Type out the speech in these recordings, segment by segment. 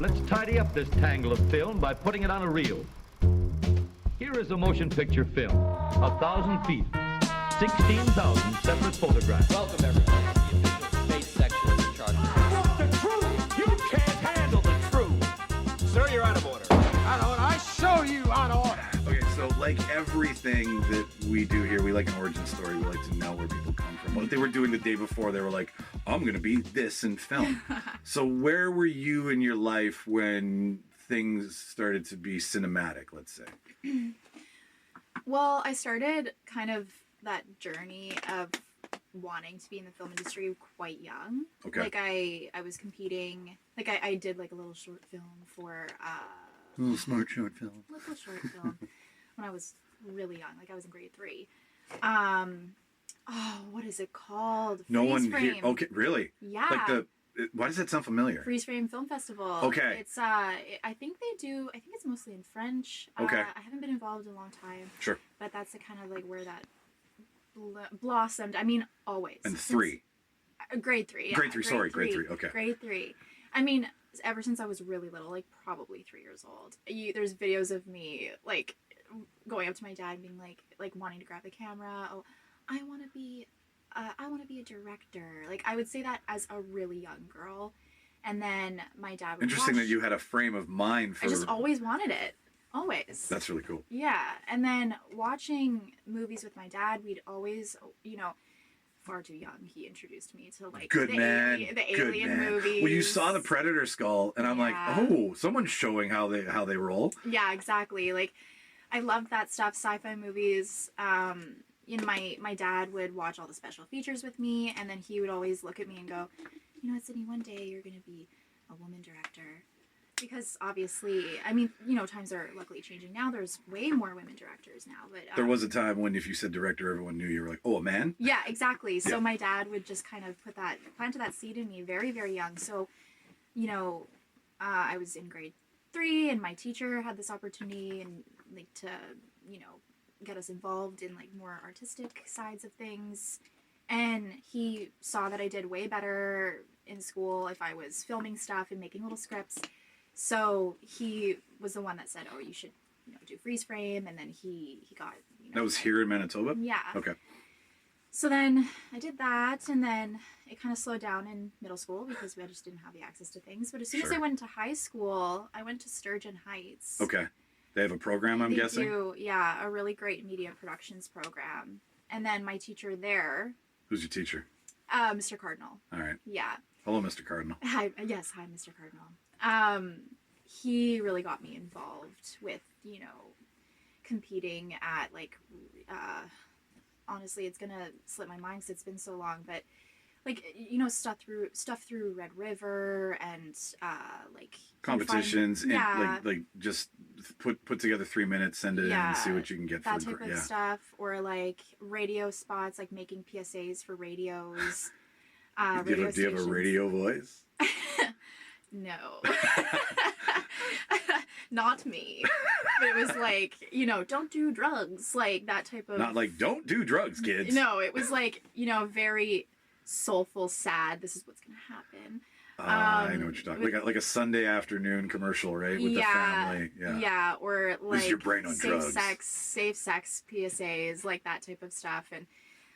Let's tidy up this tangle of film by putting it on a reel. Here is a motion picture film, 1,000 feet, 16,000 separate photographs. Welcome, everybody, to the official space section of the charter. What's the truth? You can't handle the truth. Sir, you're out of order. Out of order. I show you out of order. Okay, so like everything that we do here, we like an origin story. We like to know where people come from. What they were doing the day before, they were like, I'm going to be this in film. So where were you in your life when things started to be cinematic, let's say? Well, I started kind of that journey of wanting to be in the film industry quite young. Okay. Like I was competing, like I did like a little short film for A little smart short film. little short film when I was really young, like I was in grade 3. Oh, what is it called? No Freeze one Frame. here. Okay, really? Yeah. Like why does that sound familiar? Freeze Frame Film Festival. Okay. It's I think it's mostly in French. Okay. I haven't been involved in a long time. Sure. But that's the kind of like where that blossomed. I mean, always. And 3. Grade 3. Yeah. Grade 3, sorry, grade 3, okay. Grade 3. I mean, ever since I was really little, like probably 3 years old. There's videos of me like going up to my dad and being like wanting to grab the camera. Oh, I want to be a director. Like I would say that as a really young girl, and then my dad would Interesting that you had a frame of mind for... I just always wanted it. Always. That's really cool. Yeah. And then watching movies with my dad, we'd always, far too young, he introduced me to like Good the man. alien movies. Well, you saw the Predator skull, and I'm like, oh, someone's showing how they roll. Yeah, exactly. Like, I loved that stuff. Sci-fi movies. My dad would watch all the special features with me, and then he would always look at me and go, Sydney, one day you're gonna be a woman director. Because obviously, I mean, times are luckily changing now. There's way more women directors now. But There was a time when if you said director, everyone knew you were like, oh, a man? Yeah, exactly. So Yeah. my dad would just kind of planted that seed in me very, very young. So, I was in grade 3, and my teacher had this opportunity and like to, get us involved in like more artistic sides of things. And he saw that I did way better in school if I was filming stuff and making little scripts. So he was the one that said, oh, you should, do freeze frame. And then he got, That was here in Manitoba? Yeah. Okay. So then I did that, and then it kind of slowed down in middle school because we just didn't have the access to things. But as soon as I Sure. went to high school, I went to Sturgeon Heights. Okay. They have a program, I'm guessing? They do, yeah, a really great media productions program. And then my teacher there, Who's your teacher? Mr. Cardinal. All right. Yeah. Hello, Mr. Cardinal. Hi, Mr. Cardinal. He really got me involved with, competing at like, honestly, it's gonna slip my mind because it's been so long, but like, stuff through Red River and like Competitions, yeah, like just put together 3 minutes, send it in, and see what you can get that for type of stuff, or like radio spots, like making PSAs for radios. Do you have a radio voice? No. Not me. But it was like, don't do drugs, like that type of... Not like, don't do drugs, kids. No, it was like, very soulful, sad, this is what's going to happen. I know what you're talking about. Like a Sunday afternoon commercial, right? With the family. Yeah. Yeah, or like your brain on drugs? Safe sex PSAs, like that type of stuff. And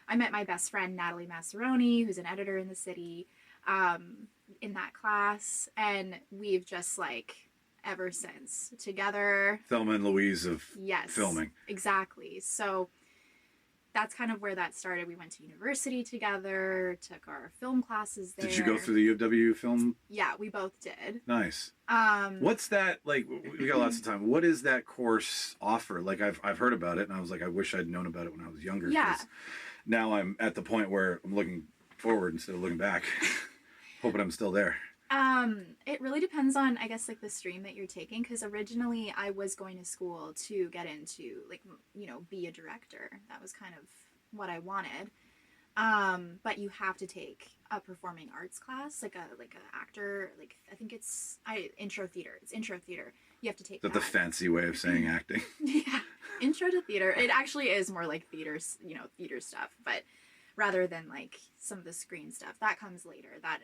I met my best friend, Natalie Massaroni, who's an editor in the city, in that class. And we've just like, ever since, together. Thelma and Louise of filming. Exactly. So that's kind of where that started. We went to university together, took our film classes there. Did you go through the U of W film? Yeah, we both did. Nice. What's that, like, we got lots of time. What does that course offer? Like, I've heard about it, and I was like, I wish I'd known about it when I was younger. Yeah. 'Cause now I'm at the point where I'm looking forward instead of looking back. Hoping I'm still there. It really depends on, I guess, like the stream that you're taking, because originally I was going to school to get into, like, be a director. That was kind of what I wanted. But you have to take a performing arts class, like a actor, like, I think it's intro theater. It's intro theater. You have to take Is that the fancy way of saying acting? Yeah, intro to theater. It actually is more like theater stuff, but rather than like some of the screen stuff that comes later. That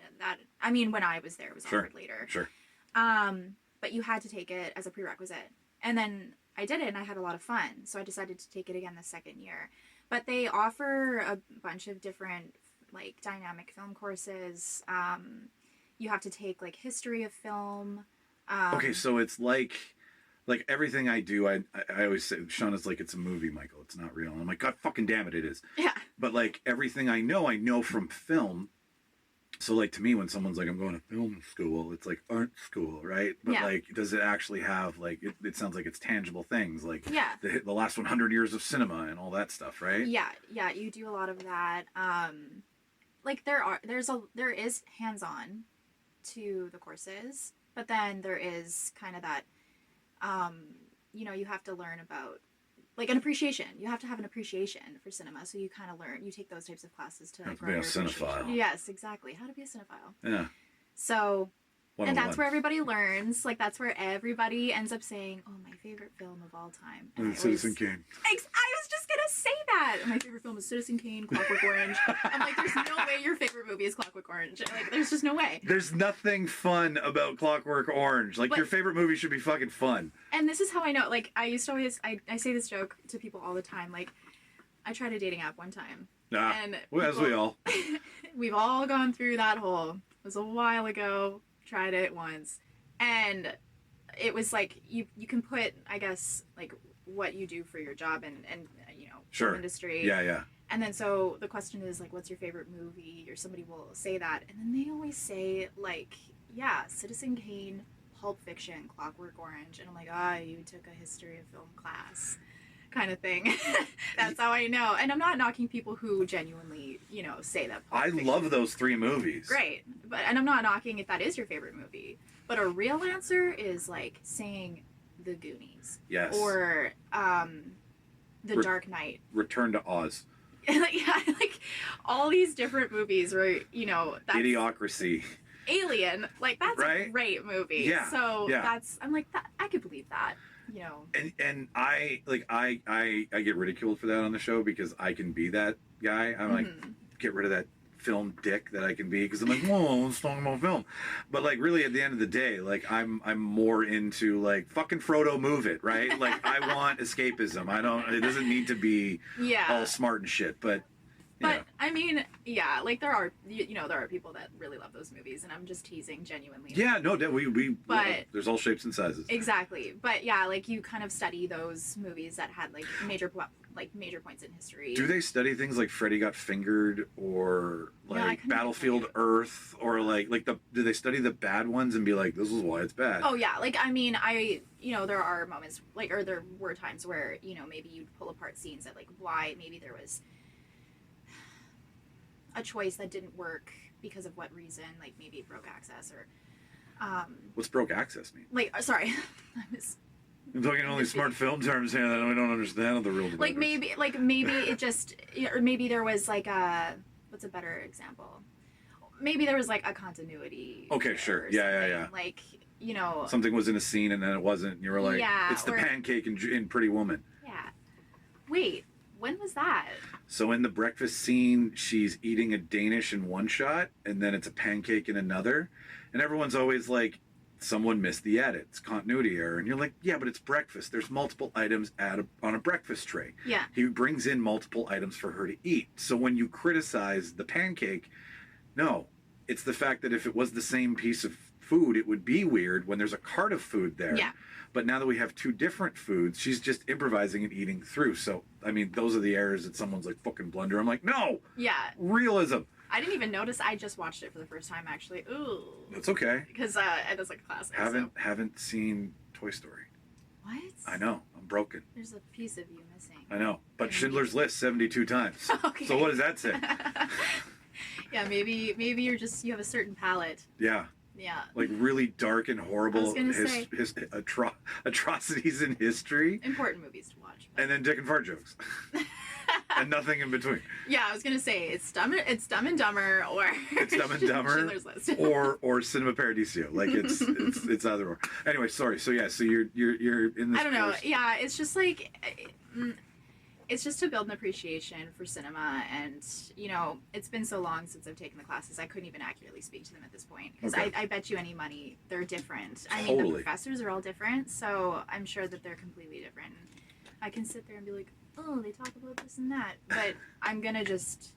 I mean, when I was there, it was offered later. Sure. But you had to take it as a prerequisite. And then I did it and I had a lot of fun. So I decided to take it again the second year. But they offer a bunch of different like dynamic film courses. You have to take like history of film. Okay, so it's like everything I do, I always say, Shauna's like, it's a movie, Michael. It's not real. And I'm like, God fucking damn it, it is. Yeah. But like everything I know from film. So like to me, when someone's like, I'm going to film school, it's like art school, right? But Yeah. like, does it actually have like, it sounds like it's tangible things, like Yeah. the last 100 years of cinema and all that stuff, right? Yeah, you do a lot of that. Like there is hands-on to the courses, but then there is kind of that, you have to learn about like an appreciation. You have to have an appreciation for cinema, so you kind of you take those types of classes to Have to grow be a your appreciation. cinephile. Yes, exactly. How to be a cinephile. Yeah. So, and 101. that's where everybody learns. Like that's where everybody ends up saying, "Oh, my favorite film of all time." And I Citizen always- Kane. I was just gonna say that. My favorite film is Citizen Kane, Clockwork Orange. I'm like, there's no way your favorite movie is Clockwork Orange. Like, there's just no way. There's nothing fun about Clockwork Orange. Like, But- your favorite movie should be fucking fun. And this is how I know. Like, I used to always, I say this joke to people all the time. Like, I tried a dating app one time. And Well, as we people- all. We've all gone through that hole. It was a while ago. Tried it once. And it was like, you can put, I guess, like, what you do for your job and Sure. film industry. Yeah. And then so the question is like, what's your favorite movie? Or somebody will say that. And then they always say like, yeah, Citizen Kane, Pulp Fiction, Clockwork Orange. And I'm like, you took a history of film class kind of thing. That's how I know. And I'm not knocking people who genuinely, say that. Pulp I Fiction love those three movies. Great. And I'm not knocking if that is your favorite movie. But a real answer is like saying The Goonies. Yes. Or The Dark Knight. Return to Oz. like all these different movies where that's Idiocracy. Alien, like that's Right? a great movie. Yeah, So yeah. I'm like that. I could believe that. And I get ridiculed for that on the show because I can be that guy. I'm like, get rid of that film dick that I can be, because I'm like, whoa, let's talk about film. But like, really, at the end of the day, like, I'm more into like, fucking Frodo, move it, right? Like, I want escapism. It doesn't need to be all smart and shit, but. But I mean, yeah, like there are there are people that really love those movies, and I'm just teasing genuinely. Yeah, no, we But- there's all shapes and sizes. Exactly. But yeah, like you kind of study those movies that had like major points in history. Do they study things like Freddy Got Fingered or No, I like couldn't Battlefield think Earth or do they study the bad ones and be like, this is why it's bad? Oh yeah, like I mean, there are moments like, or there were times where maybe you'd pull apart scenes that like why maybe there was a choice that didn't work because of what reason, like maybe it broke access or What's broke access mean? like sorry I'm talking only smart film terms here that we don't understand the real like maybe it just, or maybe there was like what's a better example, maybe there was like a continuity Okay, error sure. or Yeah. something. Like Something was in a scene and then it wasn't. And you were like, Yeah, it's the or- pancake in Pretty Woman. yeah, wait, when was that? So in the breakfast scene, she's eating a Danish in one shot, and then it's a pancake in another. And everyone's always like, someone missed the edit. It's continuity error. And you're like, yeah, but it's breakfast. There's multiple items on a breakfast tray. Yeah. He brings in multiple items for her to eat. So when you criticize the pancake, no, it's the fact that if it was the same piece of food, it would be weird when there's a cart of food there. Yeah. But now that we have two different foods, she's just improvising and eating through. So, I mean, those are the errors that someone's like, fucking blunder. I'm like, no! Yeah, Realism! I didn't even notice. I just watched it for the first time actually. Ooh. That's okay. Because it was like a classic. Haven't seen Toy Story. What? I know. I'm broken. There's a piece of you missing. I know. But Schindler's List 72 times. Okay. So what does that say? Yeah, maybe you have a certain palate. Yeah. Yeah. Like really dark and horrible I was gonna say- atrocities in history. Important movies to watch. But... And then dick and fart jokes. And nothing in between. Yeah, I was gonna say it's Dumb and Dumber, or It's Dumb and Dumber, Schindler's List. or Cinema Paradiso. Like it's either or. Anyway, sorry. So yeah, so you're in this. I don't know. course. Yeah, it's just like it's just to build an appreciation for cinema, and you know, it's been so long since I've taken the classes, I couldn't even accurately speak to them at this point, because Okay. I bet you any money they're different. I mean, the Totally. professors are all different, so I'm sure that they're completely different. I can sit there and be like, oh, they talk about this and that, but I'm gonna just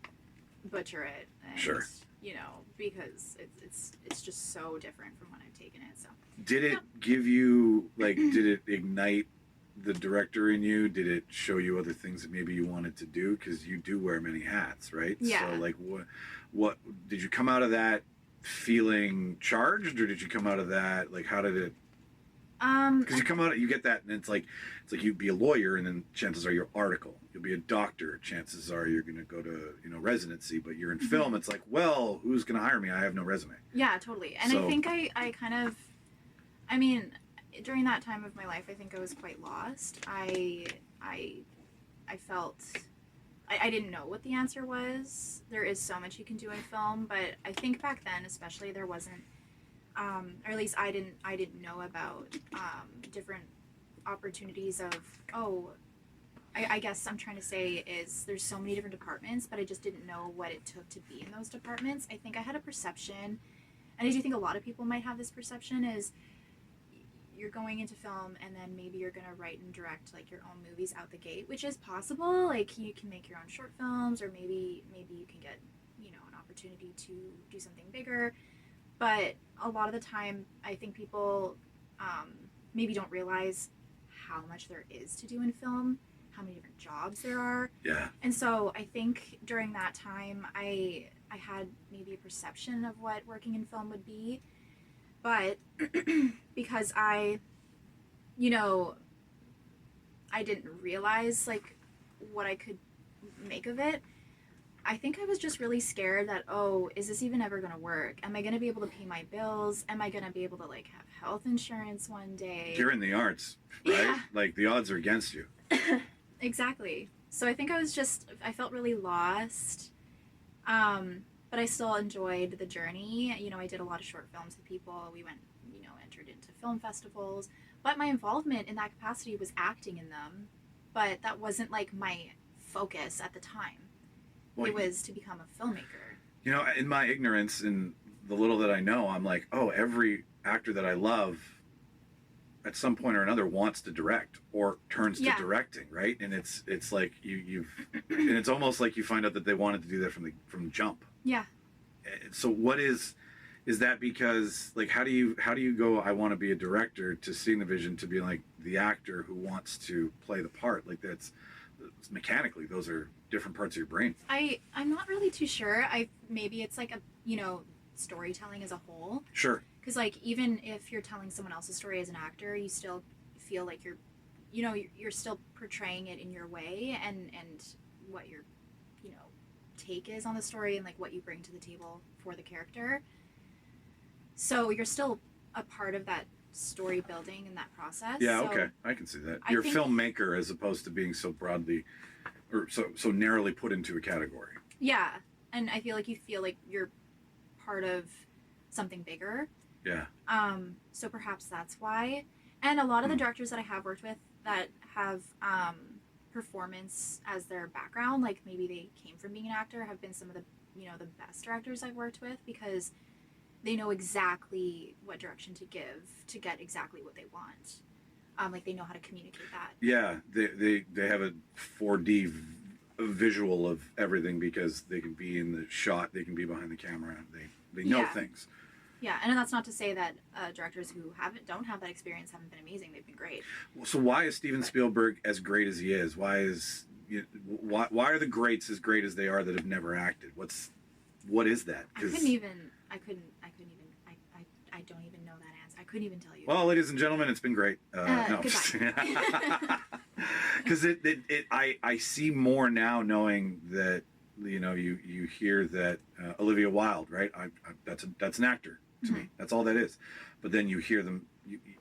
butcher it, and, Sure. you know, because it's just so different from when I've taken it. So Did it give you, like, did it ignite the director in you? Did it show you other things that maybe you wanted to do? Because you do wear many hats, right? Yeah. So, like, what did you come out of that feeling charged, or did you come out of that, like, how did it? Because you come out, you get that, and it's like you'd be a lawyer, and then chances are you're article. You'll be a doctor. Chances are you're going to go to, you know, residency. But you're in film. It's like, well, who's going to hire me? I have no resume. Yeah, totally. And So- I think I kind of, I mean, during that time of my life, I think I was quite lost. I felt, I didn't know what the answer was. There is so much you can do in film, but I think back then, especially, there wasn't, or at least I didn't know about different opportunities of, I guess I'm trying to say is there's so many different departments, but I just didn't know what it took to be in those departments. I think I had a perception, and I do think a lot of people might have this perception, is you're going into film and then maybe you're going to write and direct like your own movies out the gate, which is possible. Like you can make your own short films, or maybe you can get, you know, an opportunity to do something bigger. But a lot of the time, I think people maybe don't realize how much there is to do in film, how many different jobs there are. Yeah. And so I think during that time, I had maybe a perception of what working in film would be. But because I didn't realize like what I could make of it, I think I was just really scared that, is this even ever going to work? Am I going to be able to pay my bills? Am I going to be able to like have health insurance one day? You're in the arts, right? Yeah. Like the odds are against you. Exactly. So I think I felt really lost. But I still enjoyed the journey. You know, I did a lot of short films with people. We went, you know, entered into film festivals. But my involvement in that capacity was acting in them. But that wasn't like my focus at the time. Well, It was to become a filmmaker. You know, in my ignorance and the little that I know, I'm like, every actor that I love at some point or another wants to direct or turns to Yeah. directing, right? And it's like you've and it's almost like you find out that they wanted to do that from jump. Yeah. So what is that, because like how do you go, I want to be a director, to seeing the vision to being like the actor who wants to play the part? Like that's mechanically, those are different parts of your brain. I'm not really too sure. Maybe it's like a, you know, storytelling as a whole. Sure. Because like even if you're telling someone else's story as an actor, you still feel like you're still portraying it in your way, and what your, you know, take is on the story, and like what you bring to the table for the character. So you're still a part of that story building and that process. Yeah, So okay, I can see that. I You're a think- filmmaker as opposed to being so broadly or so narrowly put into a category. Yeah, and I feel like you're part of something bigger. Yeah. So perhaps that's why. And a lot of the directors that I have worked with that have performance as their background, like maybe they came from being an actor, have been some of the, you know, the best directors I've worked with, because they know exactly what direction to give to get exactly what they want. Like they know how to communicate that. Yeah, they have a 4D visual of everything, because they can be in the shot, they can be behind the camera, they know Yeah. things. Yeah, and that's not to say that directors who don't have that experience haven't been amazing. They've been great. So why is Steven Spielberg as great as he is? Why are the greats as great as they are that have never acted? What is that? I don't even know that answer. I couldn't even tell you. Well, ladies and gentlemen, it's been great. No. Goodbye. Because I see more now, knowing that, you know, you hear that Olivia Wilde, right? That's an actor to me. That's all that is. But then you hear them.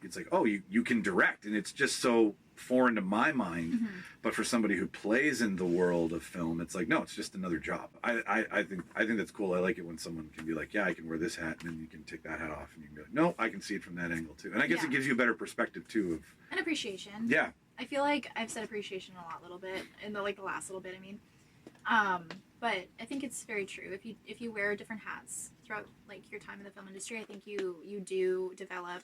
It's like, you can direct, and it's just so foreign to my mind. But for somebody who plays in the world of film, it's like, no, it's just another job. I think that's cool. I like it when someone can be like, yeah, I can wear this hat, and then you can take that hat off, and you can be like, no, I can see it from that angle too. And I guess Yeah. it gives you a better perspective too of. An appreciation. Yeah. I feel like I've said appreciation a little bit in the last little bit. I mean, but I think it's very true. If you wear different hats throughout like your time in the film industry, I think you do develop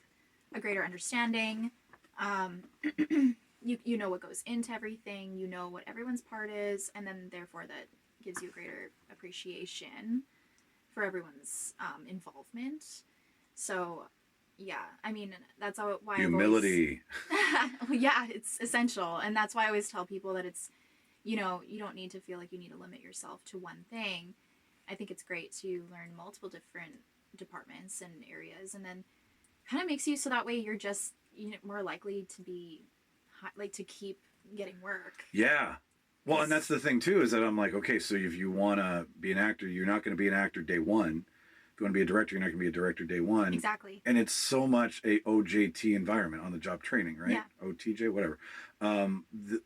a greater understanding. You know what goes into everything. You know what everyone's part is, and then therefore that gives you a greater appreciation for everyone's involvement. So, yeah, I mean, that's why humility. Yeah, it's essential, and that's why I always tell people that it's, you don't need to feel like you need to limit yourself to one thing. I think it's great to learn multiple different departments and areas, and then kind of makes you so that way you're just more likely to be to keep getting work. Yeah. Well, and that's the thing too, is that I'm like, okay, so if you want to be an actor, you're not going to be an actor day one. If you want to be a director, you're not going to be a director day one. Exactly. And it's so much a OJT environment, on the job training, right? Yeah. OTJ, whatever.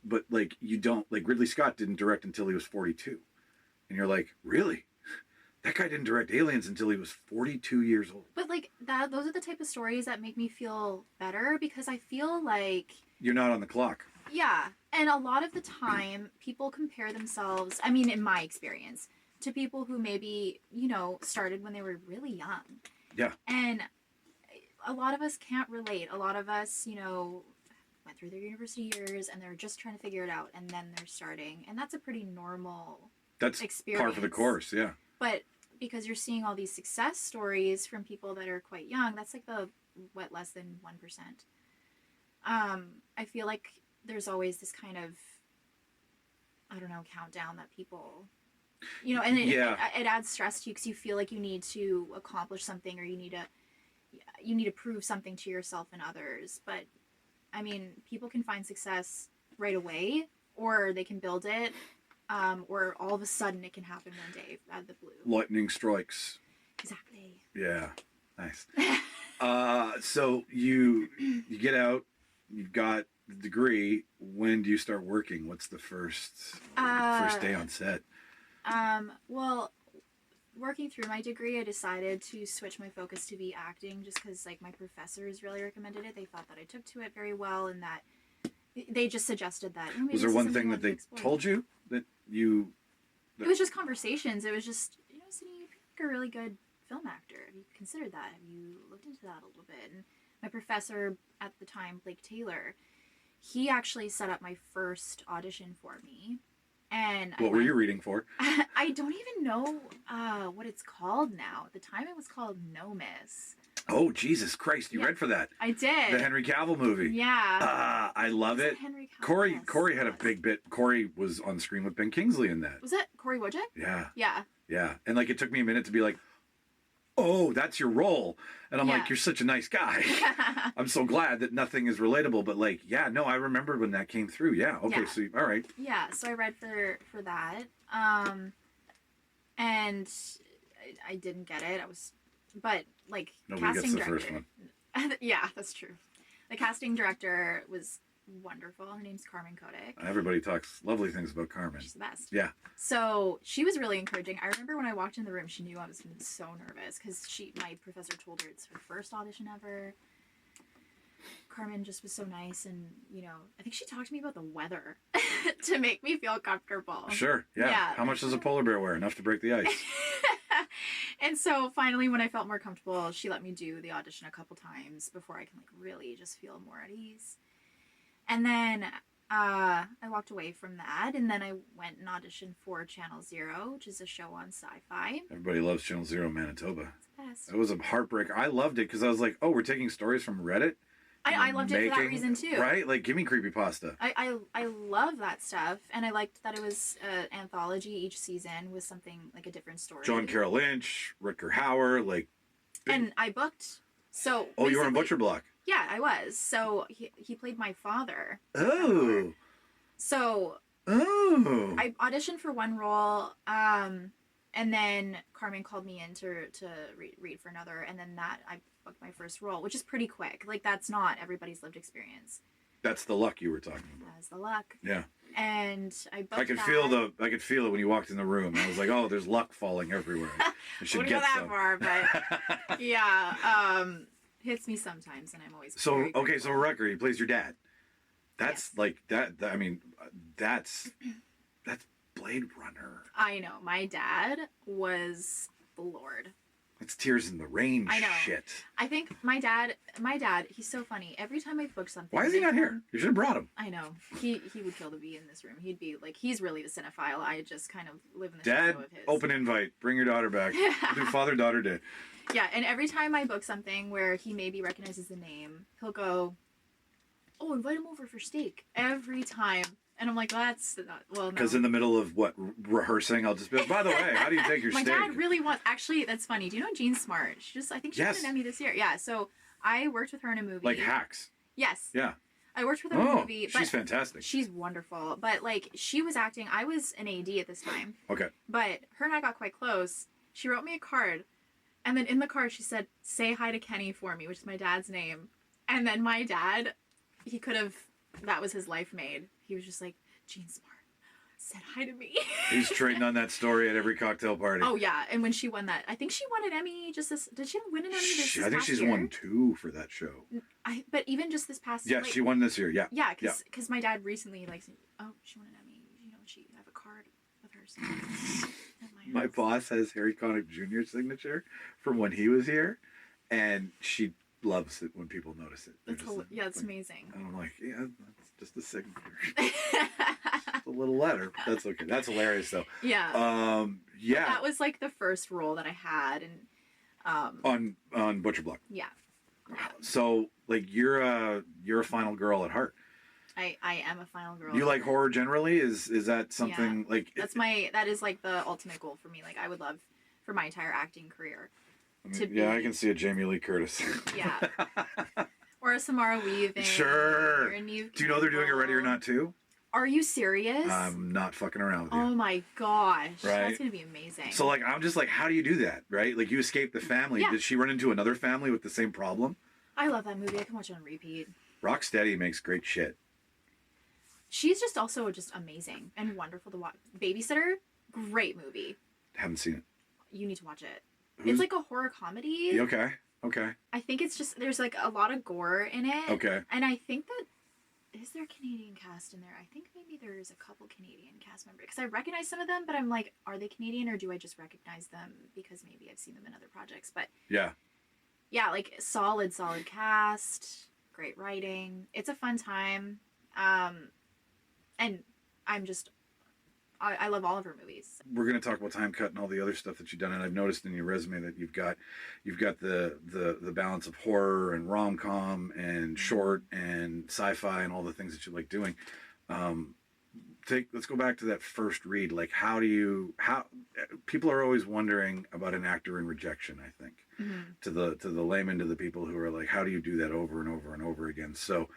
But like, you don't, like Ridley Scott didn't direct until he was 42. And you're like, really? That guy didn't direct Aliens until he was 42 years old. But like those are the type of stories that make me feel better, because I feel like you're not on the clock. Yeah. And a lot of the time, people compare themselves, I mean, in my experience, to people who maybe, started when they were really young. Yeah. And a lot of us can't relate. A lot of us, went through their university years and they're just trying to figure it out, and then they're starting. And that's a pretty normal experience. Par for the course, yeah. But because you're seeing all these success stories from people that are quite young, that's like less than 1%. I feel like there's always this kind of, I don't know, countdown that people, and it adds stress to you, because you feel like you need to accomplish something, or you need to prove something to yourself and others. But I mean, people can find success right away, or they can build it, or all of a sudden it can happen one day out of the blue. Lightning strikes. Exactly. Yeah. Nice. So you get out, you've got the degree. When do you start working? What's the first day on set? Well, working through my degree, I decided to switch my focus to be acting, just because like my professors really recommended it. They thought that I took to it very well, and that they just suggested that. Oh, was there one thing that they told you that you? It was just conversations. It was just, Sydney, you pick a really good film actor. Have you considered that? Have you looked into that a little bit? And my professor at the time, Blake Taylor, he actually set up my first audition for me. And what were you reading for? I don't even know what it's called now. At the time, it was called No Miss. Oh, Jesus Christ. You read for that. I did. The Henry Cavill movie. Yeah. I love it. Henry Cavill? Corey had a big bit. Corey was on screen with Ben Kingsley in that. Was that Corey Wojcik? Yeah. Yeah. Yeah. And like, it took me a minute to be like, oh, that's your role. And I'm like, you're such a nice guy. I'm so glad that nothing is relatable. But like, yeah, no, I remember when that came through. Yeah. Okay. So, all right. Yeah. So I read for that. And I didn't get it. But like, nobody casting gets the director. First one. Yeah, that's true. The casting director was wonderful. Her name's Carmen Kotick. Everybody talks lovely things about Carmen. She's the best. Yeah. So she was really encouraging. I remember when I walked in the room, she knew I was so nervous, because my professor told her it's her first audition ever. Carmen just was so nice, and I think she talked to me about the weather to make me feel comfortable. Sure. Yeah. How much does a polar bear wear? Enough to break the ice. And so finally, when I felt more comfortable, she let me do the audition a couple times before I can really just feel more at ease. And then I walked away from that, and then I went and auditioned for Channel Zero, which is a show on Sci-Fi. Everybody loves Channel Zero Manitoba. It's the best. It was a heartbreaker. I loved it because I was like, oh, we're taking stories from Reddit. I loved it for that reason too. Right? Like, give me creepypasta. I love that stuff, and I liked that it was an anthology. Each season was something like a different story. John Carroll Lynch, Rutger Hauer, like. And I booked. So. Oh, you were on Butcher Block. Yeah, I was. So he played my father. Oh. So. Oh. I auditioned for one role, and then Carmen called me in to read for another, and then I booked my first role, which is pretty quick. Like, that's not everybody's lived experience. That's the luck you were talking about. That's the luck. Yeah. And I booked I could feel it when you walked in the room. I was like, oh, there's luck falling everywhere. I should get some. Far, but yeah, hits me sometimes, and I'm always so Rutger, he plays your dad. That's Yes. like I mean, that's Blade Runner. I know. My dad was floored. It's Tears in the Rain I know. shit. I think my dad, he's so funny. Every time I book something. Why is he with not here? him- You should have brought him. I know. He would kill to be in this room. He'd be like, he's really the cinephile. I just kind of live in the Dad, shadow of his. open invite. Bring your daughter back. We'll do Father-Daughter Day. Yeah, and every time I book something where he maybe recognizes the name, he'll go, "Oh, invite him over for steak." Every time. And I'm like, that's not, well, no. Because in the middle of what, rehearsing, I'll just be like, by the way, how do you take your My steak? dad really wants, actually, that's funny. Do you know Jean Smart? I think she won Yes. an Emmy this year. Yeah, so I worked with her in a movie. Like Hacks. Yes. Yeah. I worked with her in a Oh, movie. But she's fantastic. she's wonderful. But, like, she was acting, I was an AD at this time. Okay. But her and I got quite close. She wrote me a card. And then in the card, she said, "Say hi to Kenny for me," which is my dad's name. And then my dad, he could have, that was his life made. He was just like, "Jean Smart said hi to me." He's trading on that story at every cocktail party. Oh, yeah. And when she won that, I think she won an Emmy just this, did she win an Emmy this I think past she's year? won 2 for that show. But even just this past Yeah, like, she won this year. Yeah. Yeah, because my dad recently, like, said, "Oh, she won an Emmy. You know, she have a card with her." So, at My house. boss has Harry Connick Jr.'s signature from when he was here, and she loves it when people notice it. They're It's just yeah, it's like- amazing. And I'm like, yeah, that's just a signature. It's a little letter, but that's okay. That's hilarious, though. Yeah. Yeah. That was like the first role that I had, and On Butcher Block. yeah, So, like, you're a final girl at heart. I am a final girl. You like horror generally? Is that something like? that is like the ultimate goal for me. Like, I would love for my entire acting career to be. Yeah, I can see a Jamie Lee Curtis. Yeah. Or a Samara Weaving. Sure. Or a Neve Do you know they're doing a Ready or Campbell. Not too? Are you serious? I'm not fucking around with you. Oh my gosh. Right? That's gonna be amazing. So like, I'm just like, how do you do that, right? Like, you escape the family. Yeah. Did she run into another family with the same problem? I love that movie. I can watch it on repeat. Rocksteady makes great shit. She's just also just amazing and wonderful to watch. Babysitter, great movie. Haven't seen it. You need to watch it. Who's- It's like a horror comedy. Okay. Okay. I think it's just there's like a lot of gore in it. Okay. And I think that is there a Canadian cast in there? I think maybe there's a couple Canadian cast members because I recognize some of them, but I'm like, are they Canadian or do I just recognize them because maybe I've seen them in other projects? But Yeah. yeah, like solid cast, great writing. It's a fun time. And I'm just I love all of her movies. We're going to talk about Time Cut and all the other stuff that you've done, and I've noticed in your resume that you've got the balance of horror and rom-com and short and sci-fi and all the things that you like doing. Let's go back to that first read. Like, how people are always wondering about an actor in rejection, I think. To the layman, to the people who are like, how do you do that over and over and over again? So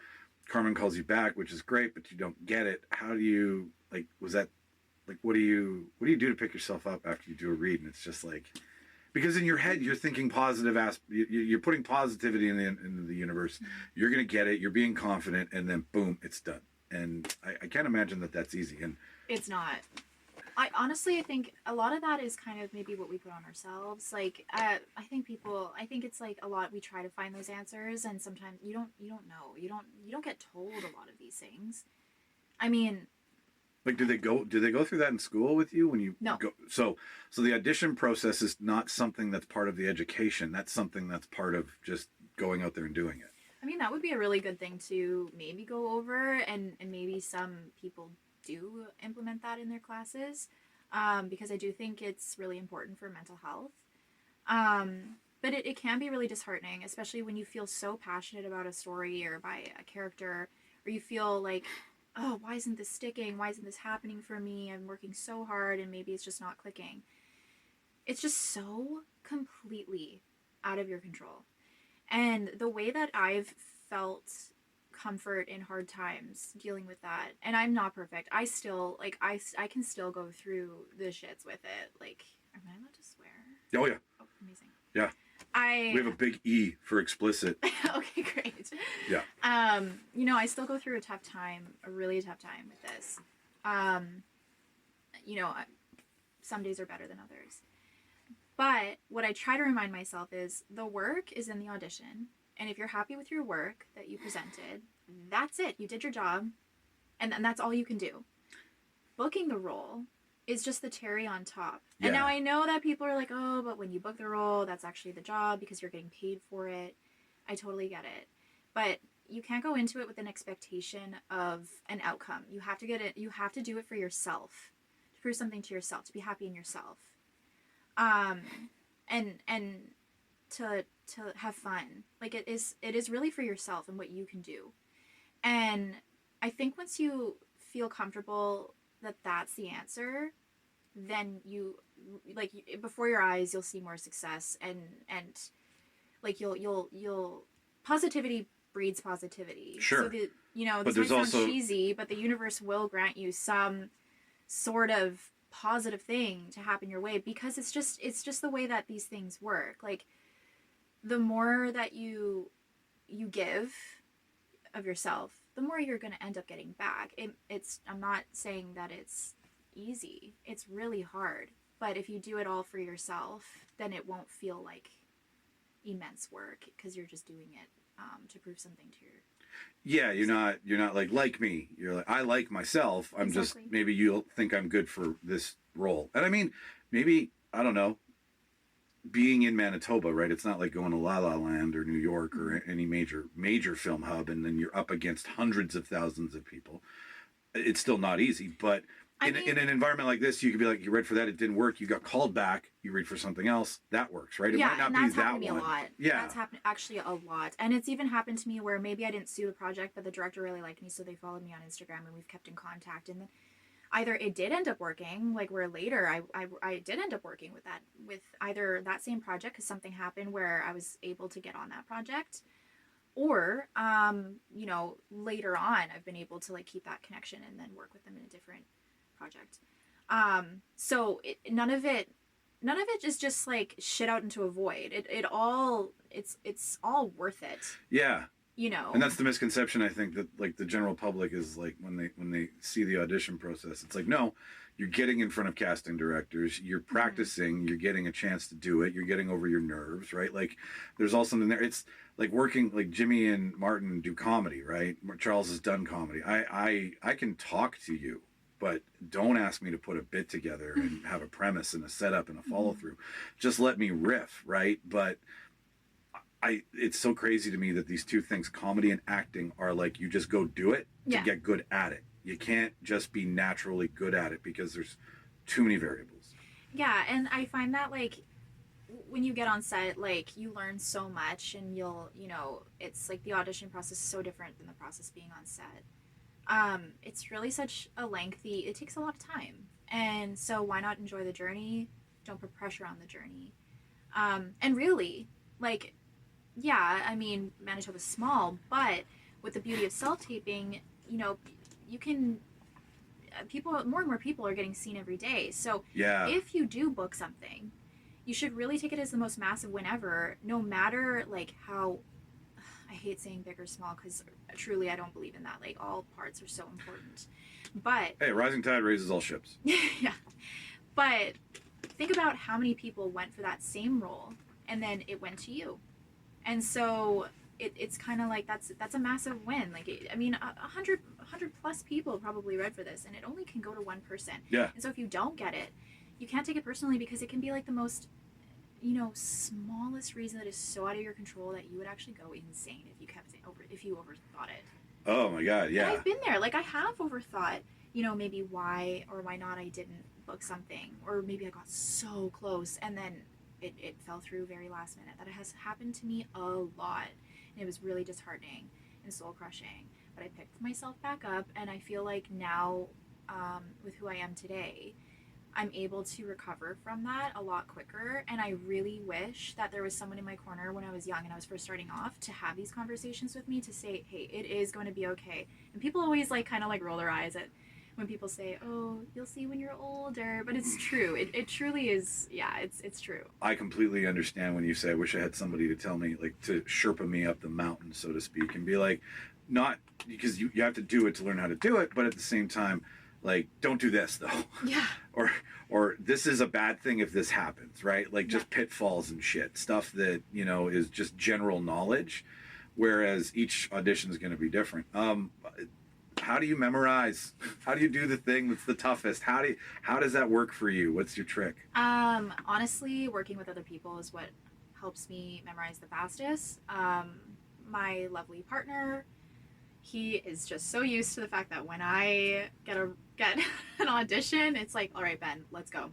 Carmen calls you back, which is great, but you don't get it. How do you, like, was that, like, what do you do to pick yourself up after you do a read? And it's just like, because in your head you're thinking positive you're putting positivity in the universe. You're gonna get it. You're being confident, and then boom, it's done. And I can't imagine that that's easy. And It's not. I honestly, I think a lot of that is kind of maybe what we put on ourselves. Like, I think it's like a lot, we try to find those answers, and sometimes you don't know. You don't get told a lot of these things. I mean, like, do they go through that in school with you when you No. go? So the audition process is not something that's part of the education. That's something that's part of just going out there and doing it. I mean, that would be a really good thing to maybe go over, and maybe some people do implement that in their classes, because I do think it's really important for mental health. But it can be really disheartening, especially when you feel so passionate about a story or by a character, or you feel like, oh, why isn't this sticking? Why isn't this happening for me? I'm working so hard and maybe it's just not clicking. It's just so completely out of your control. And the way that I've felt comfort in hard times dealing with that, and I'm not perfect. I still, like, I can still go through the shits with it. Like, am I allowed to swear? Oh yeah. Oh, amazing. Yeah. We have a big E for explicit. Okay, great. Yeah. I still go through a really tough time with this. Some days are better than others. But what I try to remind myself is the work is in the audition. And if you're happy with your work that you presented, that's it. You did your job, and that's all you can do. Booking the role is just the cherry on top. Yeah. And now I know that people are like, oh, but when you book the role, that's actually the job because you're getting paid for it. I totally get it. But you can't go into it with an expectation of an outcome. You have to get it. You have to do it for yourself, to prove something to yourself, to be happy in yourself, and to have fun. Like it is really for yourself and what you can do. And I think once you feel comfortable that that's the answer, then you like before your eyes you'll see more success, and like you'll positivity breeds positivity. Sure. So the, you know, But this might there's sound also- cheesy, but the universe will grant you some sort of positive thing to happen your way, because it's just the way that these things work. Like the more that you give of yourself, the more you're going to end up getting back. I'm not saying that it's easy. It's really hard. But if you do it all for yourself, then it won't feel like immense work, because you're just doing it to prove something to your... Yeah, you're not like me. You're like, I like myself. I'm Exactly. just, maybe you'll think I'm good for this role. And I mean, maybe, I don't know, being in Manitoba, right? It's not like going to La La Land or New York or any major film hub, and then you're up against hundreds of thousands of people. It's still not easy, but in an environment like this, you could be like, you read for that, it didn't work, you got called back, you read for something else, that works, right? It Yeah, might not and be that's that happened to me one. a lot. Yeah. That's happened actually a lot. And it's even happened to me where maybe I didn't suit a project, but the director really liked me, so they followed me on Instagram and we've kept in contact. And then either it did end up working, like where later I did end up working with either that same project because something happened where I was able to get on that project, or you know, later on I've been able to like keep that connection and then work with them in a different project. So none of it is just like shit out into a void. It's all worth it, Yeah. you know. And that's the misconception, I think, that like the general public is like when they see the audition process, it's like, no, you're getting in front of casting directors, you're practicing, you're getting a chance to do it, you're getting over your nerves, right? Like there's all something there. It's like working, like Jimmy and Martin do comedy, right? Charles has done comedy. I can talk to you, but don't ask me to put a bit together and have a premise and a setup and a follow through. Just let me riff, right? But it's so crazy to me that these two things, comedy and acting, are like you just go do it to get good at it. You can't just be naturally good at it because there's too many variables. Yeah, and I find that like when you get on set, like you learn so much, and you know, it's like the audition process is so different than the process being on set. It's really such a it takes a lot of time. And so why not enjoy the journey? Don't put pressure on the journey. And really, like, yeah, I mean, Manitoba's small, but with the beauty of self-taping, you know, you can, more and more people are getting seen every day. So Yeah. if you do book something, you should really take it as the most massive win ever, no matter like how, I hate saying big or small because truly I don't believe in that. Like all parts are so important. But Hey, rising tide raises all ships. yeah. But think about how many people went for that same role and then it went to you. And so it's kind of like that's a massive win. Like I mean, 100 plus people probably read for this, and it only can go to one person. Yeah. And so if you don't get it, you can't take it personally, because it can be like the most, you know, smallest reason that is so out of your control that you would actually go insane if you overthought it. Oh my God, yeah. And I've been there. Like I have overthought, you know, maybe why or why not I didn't book something, or maybe I got so close and then it fell through very last minute. That has happened to me a lot, and it was really disheartening and soul crushing. But I picked myself back up, and I feel like now, with who I am today, I'm able to recover from that a lot quicker. And I really wish that there was someone in my corner when I was young and I was first starting off to have these conversations with me, to say, hey, it is going to be okay. And people always like kind of like roll their eyes at when people say, oh, you'll see when you're older. But it's true. It truly is. Yeah, it's true. I completely understand when you say, I wish I had somebody to tell me, like, to Sherpa me up the mountain, so to speak, and be like, not because you have to do it to learn how to do it, but at the same time, like, don't do this though. Yeah. Or this is a bad thing if this happens, right? Like just pitfalls and shit, stuff that, you know, is just general knowledge. whereas each audition is going to be different. How do you memorize? How do you do the thing that's the toughest? How does that work for you? What's your trick? Honestly, working with other people is what helps me memorize the fastest. My lovely partner, he is just so used to the fact that when I get an audition, it's like, all right, Ben, let's go.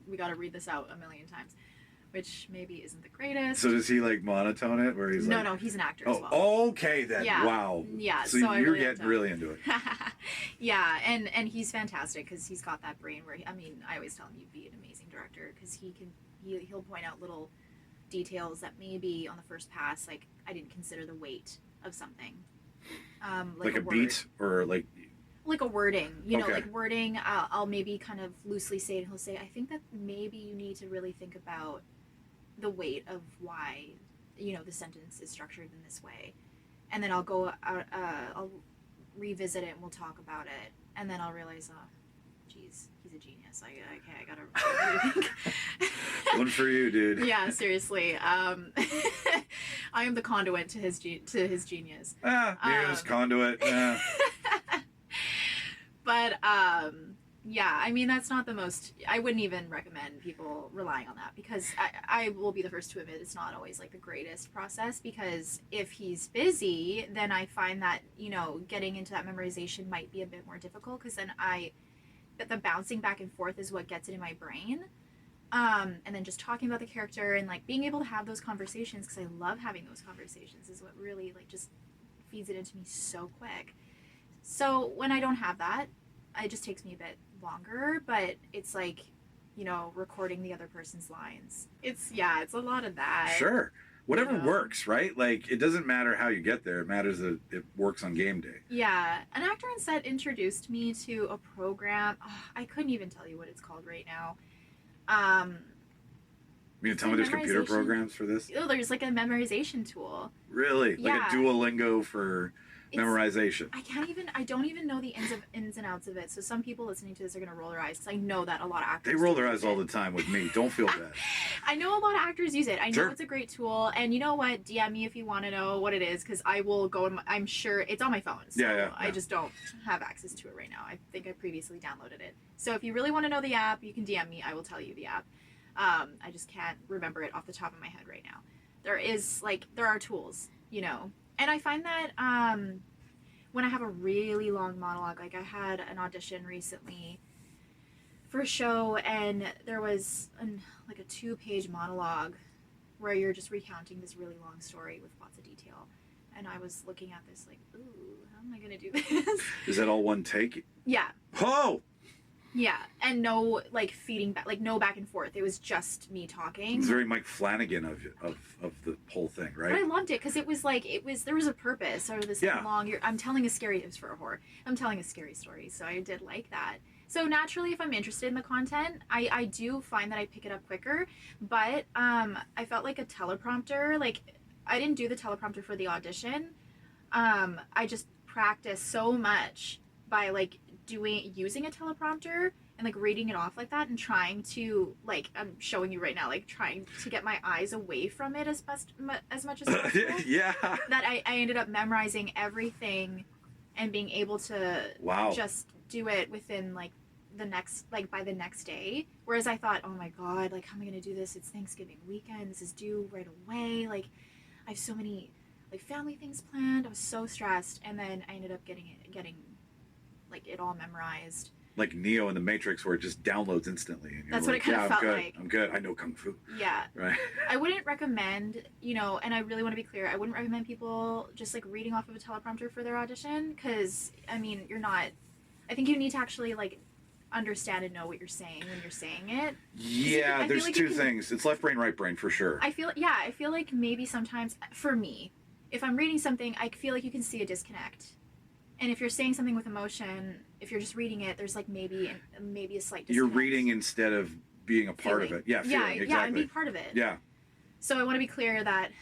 We got to read this out a million times, which maybe isn't the greatest. So does he like monotone it, where he's like? No, he's an actor as well. Oh, okay then. Yeah. Wow. Yeah. So I you're really getting really into it. Yeah, and he's fantastic because he's got that brain where I always tell him you'd be an amazing director because he'll point out little details that maybe on the first pass, like I didn't consider the weight of something. Like a beat or like a wording, okay. like wording. I'll maybe kind of loosely say it, and he'll say, I think that maybe you need to really think about the weight of why, the sentence is structured in this way. And then I'll go out, I'll revisit it and we'll talk about it. And then I'll realize, oh, geez, he's a genius. I gotta rethink. One for you, dude. Yeah, seriously. I am the conduit to his genius. Muse, conduit. Yeah. But yeah, that's not the most. I wouldn't even recommend people relying on that because I will be the first to admit it's not always like the greatest process because if he's busy, then I find that getting into that memorization might be a bit more difficult because then the bouncing back and forth is what gets it in my brain. And then just talking about the character and like being able to have those conversations because I love having those conversations is what really like just feeds it into me so quick. So when I don't have that, it just takes me a bit longer, but it's like, recording the other person's lines. It's a lot of that. Sure. Whatever works, right? Like, it doesn't matter how you get there. It matters that it works on game day. Yeah. An actor on set introduced me to a program. Oh, I couldn't even tell you what it's called right now. You tell me there's computer programs for this? Oh, there's like a memorization tool. Really? Yeah. Like a Duolingo for memorization. I don't even know the ins and outs of it. So some people listening to this are going to roll their eyes because I know that a lot of actors They roll their eyes all the time with me. Don't feel bad. I know a lot of actors use it. I know Sure. It's a great tool. And you know what? DM me if you want to know what it is because I will go. I'm sure it's on my phone. So Yeah. I just don't have access to it right now. I think I previously downloaded it. So if you really want to know the app, you can DM me. I will tell you the app. I just can't remember it off the top of my head right now. There are tools, And I find that when I have a really long monologue, like I had an audition recently for a show, and there was a 2-page monologue where you're just recounting this really long story with lots of detail. And I was looking at this like, ooh, how am I going to do this? Is that all one take? Yeah. Oh! Yeah, and no feeding back, no back and forth. It was just me talking. It's very Mike Flanagan of the whole thing, right? But I loved it because there was a purpose. Or this long. I'm telling a scary. It was for a horror. I'm telling a scary story, so I did like that. So naturally, if I'm interested in the content, I do find that I pick it up quicker. But I felt like a teleprompter. I didn't do the teleprompter for the audition. I just practiced so much by using a teleprompter and reading it off like that and trying to I'm showing you right now trying to get my eyes away from it as much as possible. Yeah. That I ended up memorizing everything and being able to just do it within the next by the next day. Whereas I thought, oh my god, how am I gonna do this? It's Thanksgiving weekend. This is due right away. I have so many family things planned. I was so stressed, and then I ended up getting it all memorized. Like Neo in the Matrix, where it just downloads instantly. And that's what it kind of felt good. like. I'm good. I know Kung Fu. Yeah. Right. I wouldn't recommend, and I really want to be clear, I wouldn't recommend people just reading off of a teleprompter for their audition, because, you're not, I think you need to actually understand and know what you're saying when you're saying it. Yeah, there's two things. It's left brain, right brain, for sure. I feel like maybe sometimes, for me, if I'm reading something, I feel like you can see a disconnect. And if you're saying something with emotion, if you're just reading it, there's maybe a slight disconnect. You're reading instead of being a part of it. Yeah, feeling, exactly. Yeah, and be part of it. Yeah. So I want to be clear that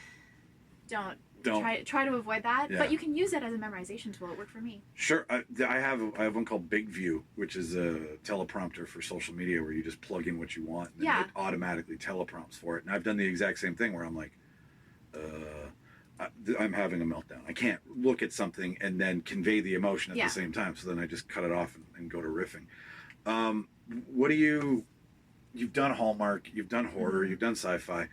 don't. Try to avoid that. Yeah. But you can use it as a memorization tool. It worked for me. Sure. I have one called Big View, which is a teleprompter for social media where you just plug in what you want and then it automatically teleprompts for it. And I've done the exact same thing where I'm I'm having a meltdown. I can't look at something and then convey the emotion at the same time. So then I just cut it off and go to riffing. What do you've done Hallmark, you've done horror, you've done sci-fi.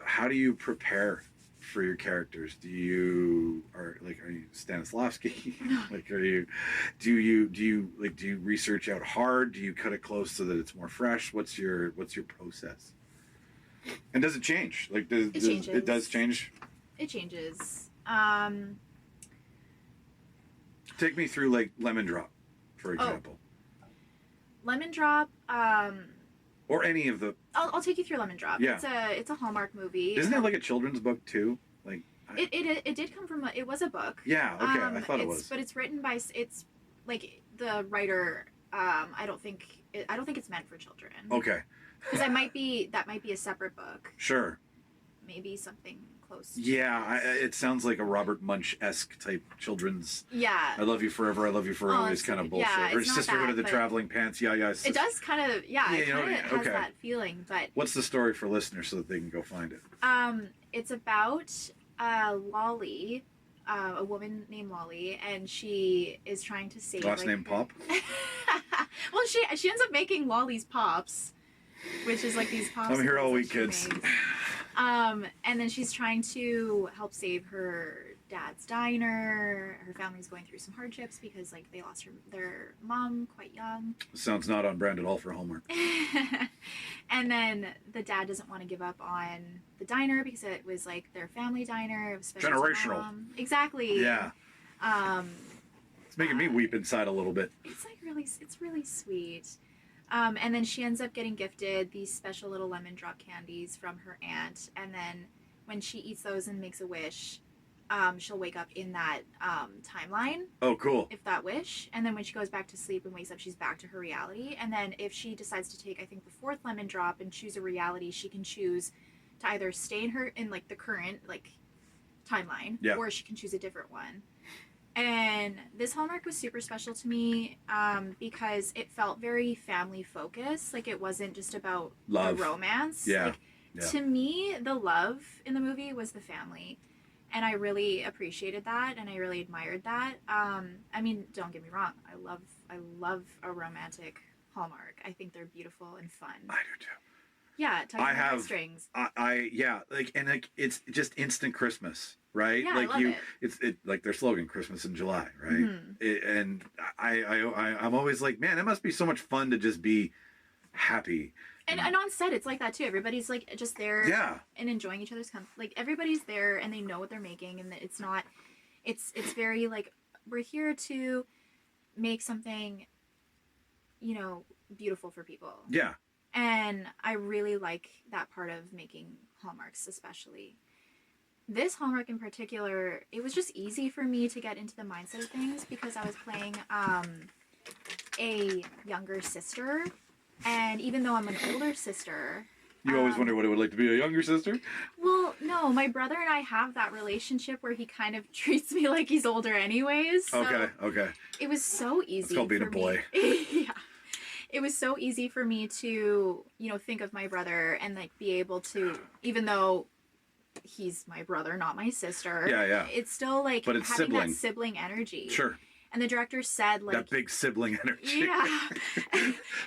How do you prepare for your characters? Are you Stanislavski? Do you research out hard? Do you cut it close so that it's more fresh? What's your process? And does it change? It changes. It does change? It changes. Take me through Lemon Drop, for example. Lemon Drop, or any of the... I'll take you through Lemon Drop. Yeah. It's a Hallmark movie. Isn't it like a children's book too? It did come from it was a book. Yeah, okay, I thought it was. But it's written by the writer. I don't think it's meant for children. Okay. Because that might be a separate book. Sure. Maybe something close. To yeah, it sounds like a Robert Munch-esque type children's. Yeah. I love you forever. I love you for always kind of bullshit. Yeah, or Sisterhood of the Traveling Pants. Yeah. It does kind of it kind of has that feeling. But what's the story for listeners so that they can go find it? It's about Lolly, a woman named Lolly, and she is trying to save. Last name Pop. Well, she ends up making Lolly's Pops, which is these pops. I'm here all week, kids. And then she's trying to help save her dad's diner. Her family's going through some hardships because they lost their mom quite young. Sounds not on brand at all for Hallmark. And then the dad doesn't want to give up on the diner because it was their family diner. It was generational. Exactly. Yeah. It's making me weep inside a little bit. It's really sweet. And then she ends up getting gifted these special little lemon drop candies from her aunt. And then when she eats those and makes a wish, she'll wake up in that timeline. Oh, cool. If that wish. And then when she goes back to sleep and wakes up, she's back to her reality. And then if she decides to take, I think, the fourth lemon drop and choose a reality, she can choose to either stay in the current timeline, or she can choose a different one. And this Hallmark was super special to me because it felt very family focused. It wasn't just about love. The romance. Yeah. To me, the love in the movie was the family. And I really appreciated that, and I really admired that. Don't get me wrong. I love a romantic Hallmark. I think they're beautiful and fun. I do too. Yeah, talking strings. It's just instant Christmas, right? Yeah, I love it. It's their slogan, Christmas in July, right? Mm-hmm. I'm always man, it must be so much fun to just be happy. And on set, it's like that too. Everybody's just there, and enjoying each other's company. Everybody's there, and they know what they're making, and it's not. It's very we're here to make something, beautiful for people. Yeah. And I really like that part of making Hallmarks, especially. This Hallmark in particular, it was just easy for me to get into the mindset of things because I was playing a younger sister. And even though I'm an older sister... You always wonder what it would like to be a younger sister? Well, no. My brother and I have that relationship where he kind of treats me like he's older anyways. So okay. It was so easy. It's called being a boy. Yeah. It was so easy for me to, think of my brother and be able to, even though he's my brother, not my sister. Yeah. It's still but it's having sibling. That sibling energy. Sure. And the director said that big sibling energy. Yeah.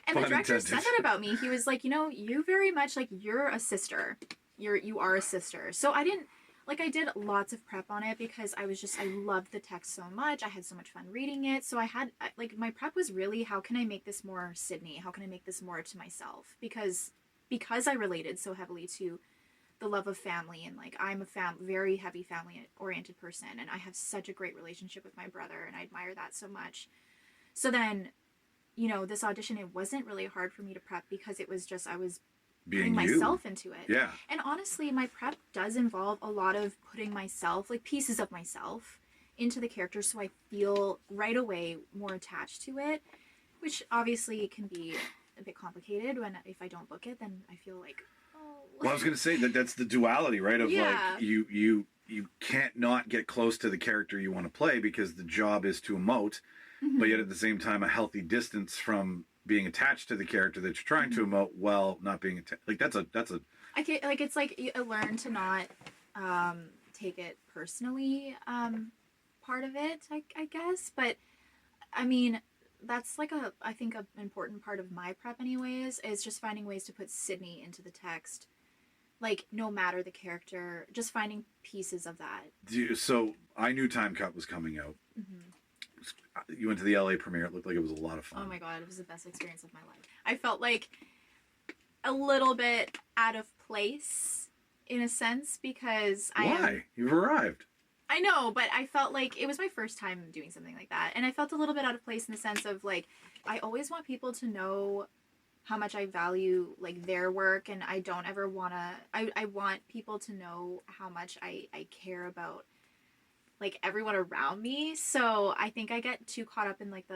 And the director said that about me. He was you very much you're a sister. You are a sister. So I didn't I did lots of prep on it because I loved the text so much. I had so much fun reading it. So I had my prep was really, how can I make this more Sydney? How can I make this more to myself? Because I related so heavily to the love of family, and I'm a very heavy family oriented person, and I have such a great relationship with my brother, and I admire that so much. So then, this audition, it wasn't really hard for me to prep because it was just I was putting myself into it. Yeah. And honestly, my prep does involve a lot of putting myself, pieces of myself, into the character, so I feel right away more attached to it, which obviously can be a bit complicated if I don't book it, then I feel Well, I was going to say that's the duality, right? Of you can't not get close to the character you want to play because the job is to emote, but yet at the same time a healthy distance from being attached to the character that you're trying to emote while not being attached. That's a. I can't, it's you learn to not take it personally, part of it, I guess. But I mean, that's like I think an important part of my prep anyways, is just finding ways to put Sydney into the text. Like, no matter the character, just finding pieces of that. So I knew Time Cut was coming out. You went to the LA premiere. It looked like it was a lot of fun. Oh my god, it was the best experience of my life. I felt like a little bit out of place in a sense because Why? You've arrived. I know, but I felt like it was my first time doing something like that. And I felt a little bit out of place in the sense of, like, I always want people to know how much I value, like, their work, and I don't ever want to... I want people to know how much I care about, like, everyone around me. So I think I get too caught up in, like,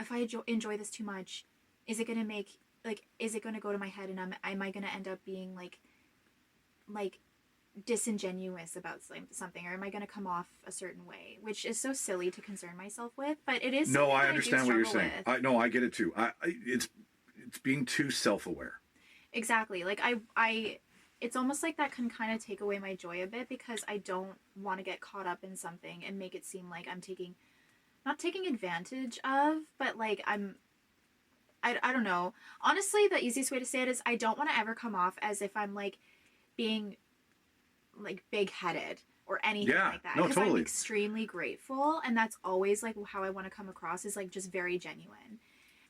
if I enjoy this too much, is it going to make... Like, is it going to go to my head, and am I going to end up being, like disingenuous about something, or am I going to come off a certain way, which is so silly to concern myself with, but it is. No, I understand what you're saying. I get it too. It's being too self-aware. Exactly. Like I it's almost like that can kind of take away my joy a bit, because I don't want to get caught up in something and make it seem like I'm not taking advantage of, but like I don't know. Honestly, the easiest way to say it is I don't want to ever come off as if I'm like being like big-headed or anything like that. No, because totally. I'm extremely grateful, and that's always like how I want to come across, is like just very genuine.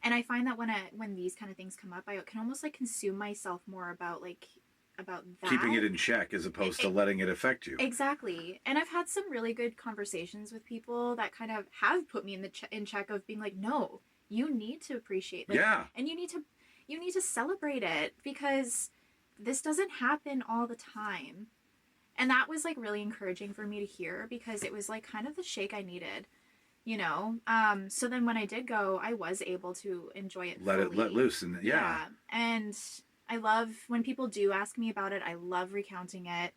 And I find that when these kind of things come up, I can almost like consume myself more about that. Keeping it in check as opposed to letting it affect you. Exactly. And I've had some really good conversations with people that kind of have put me in check of being like, no, you need to appreciate it. Yeah. And you need to celebrate it, because this doesn't happen all the time. And that was like really encouraging for me to hear, because it was like kind of the shake I needed, you know? So then when I did go, I was able to enjoy it fully. Let loose. And yeah. And I love when people do ask me about it. I love recounting it.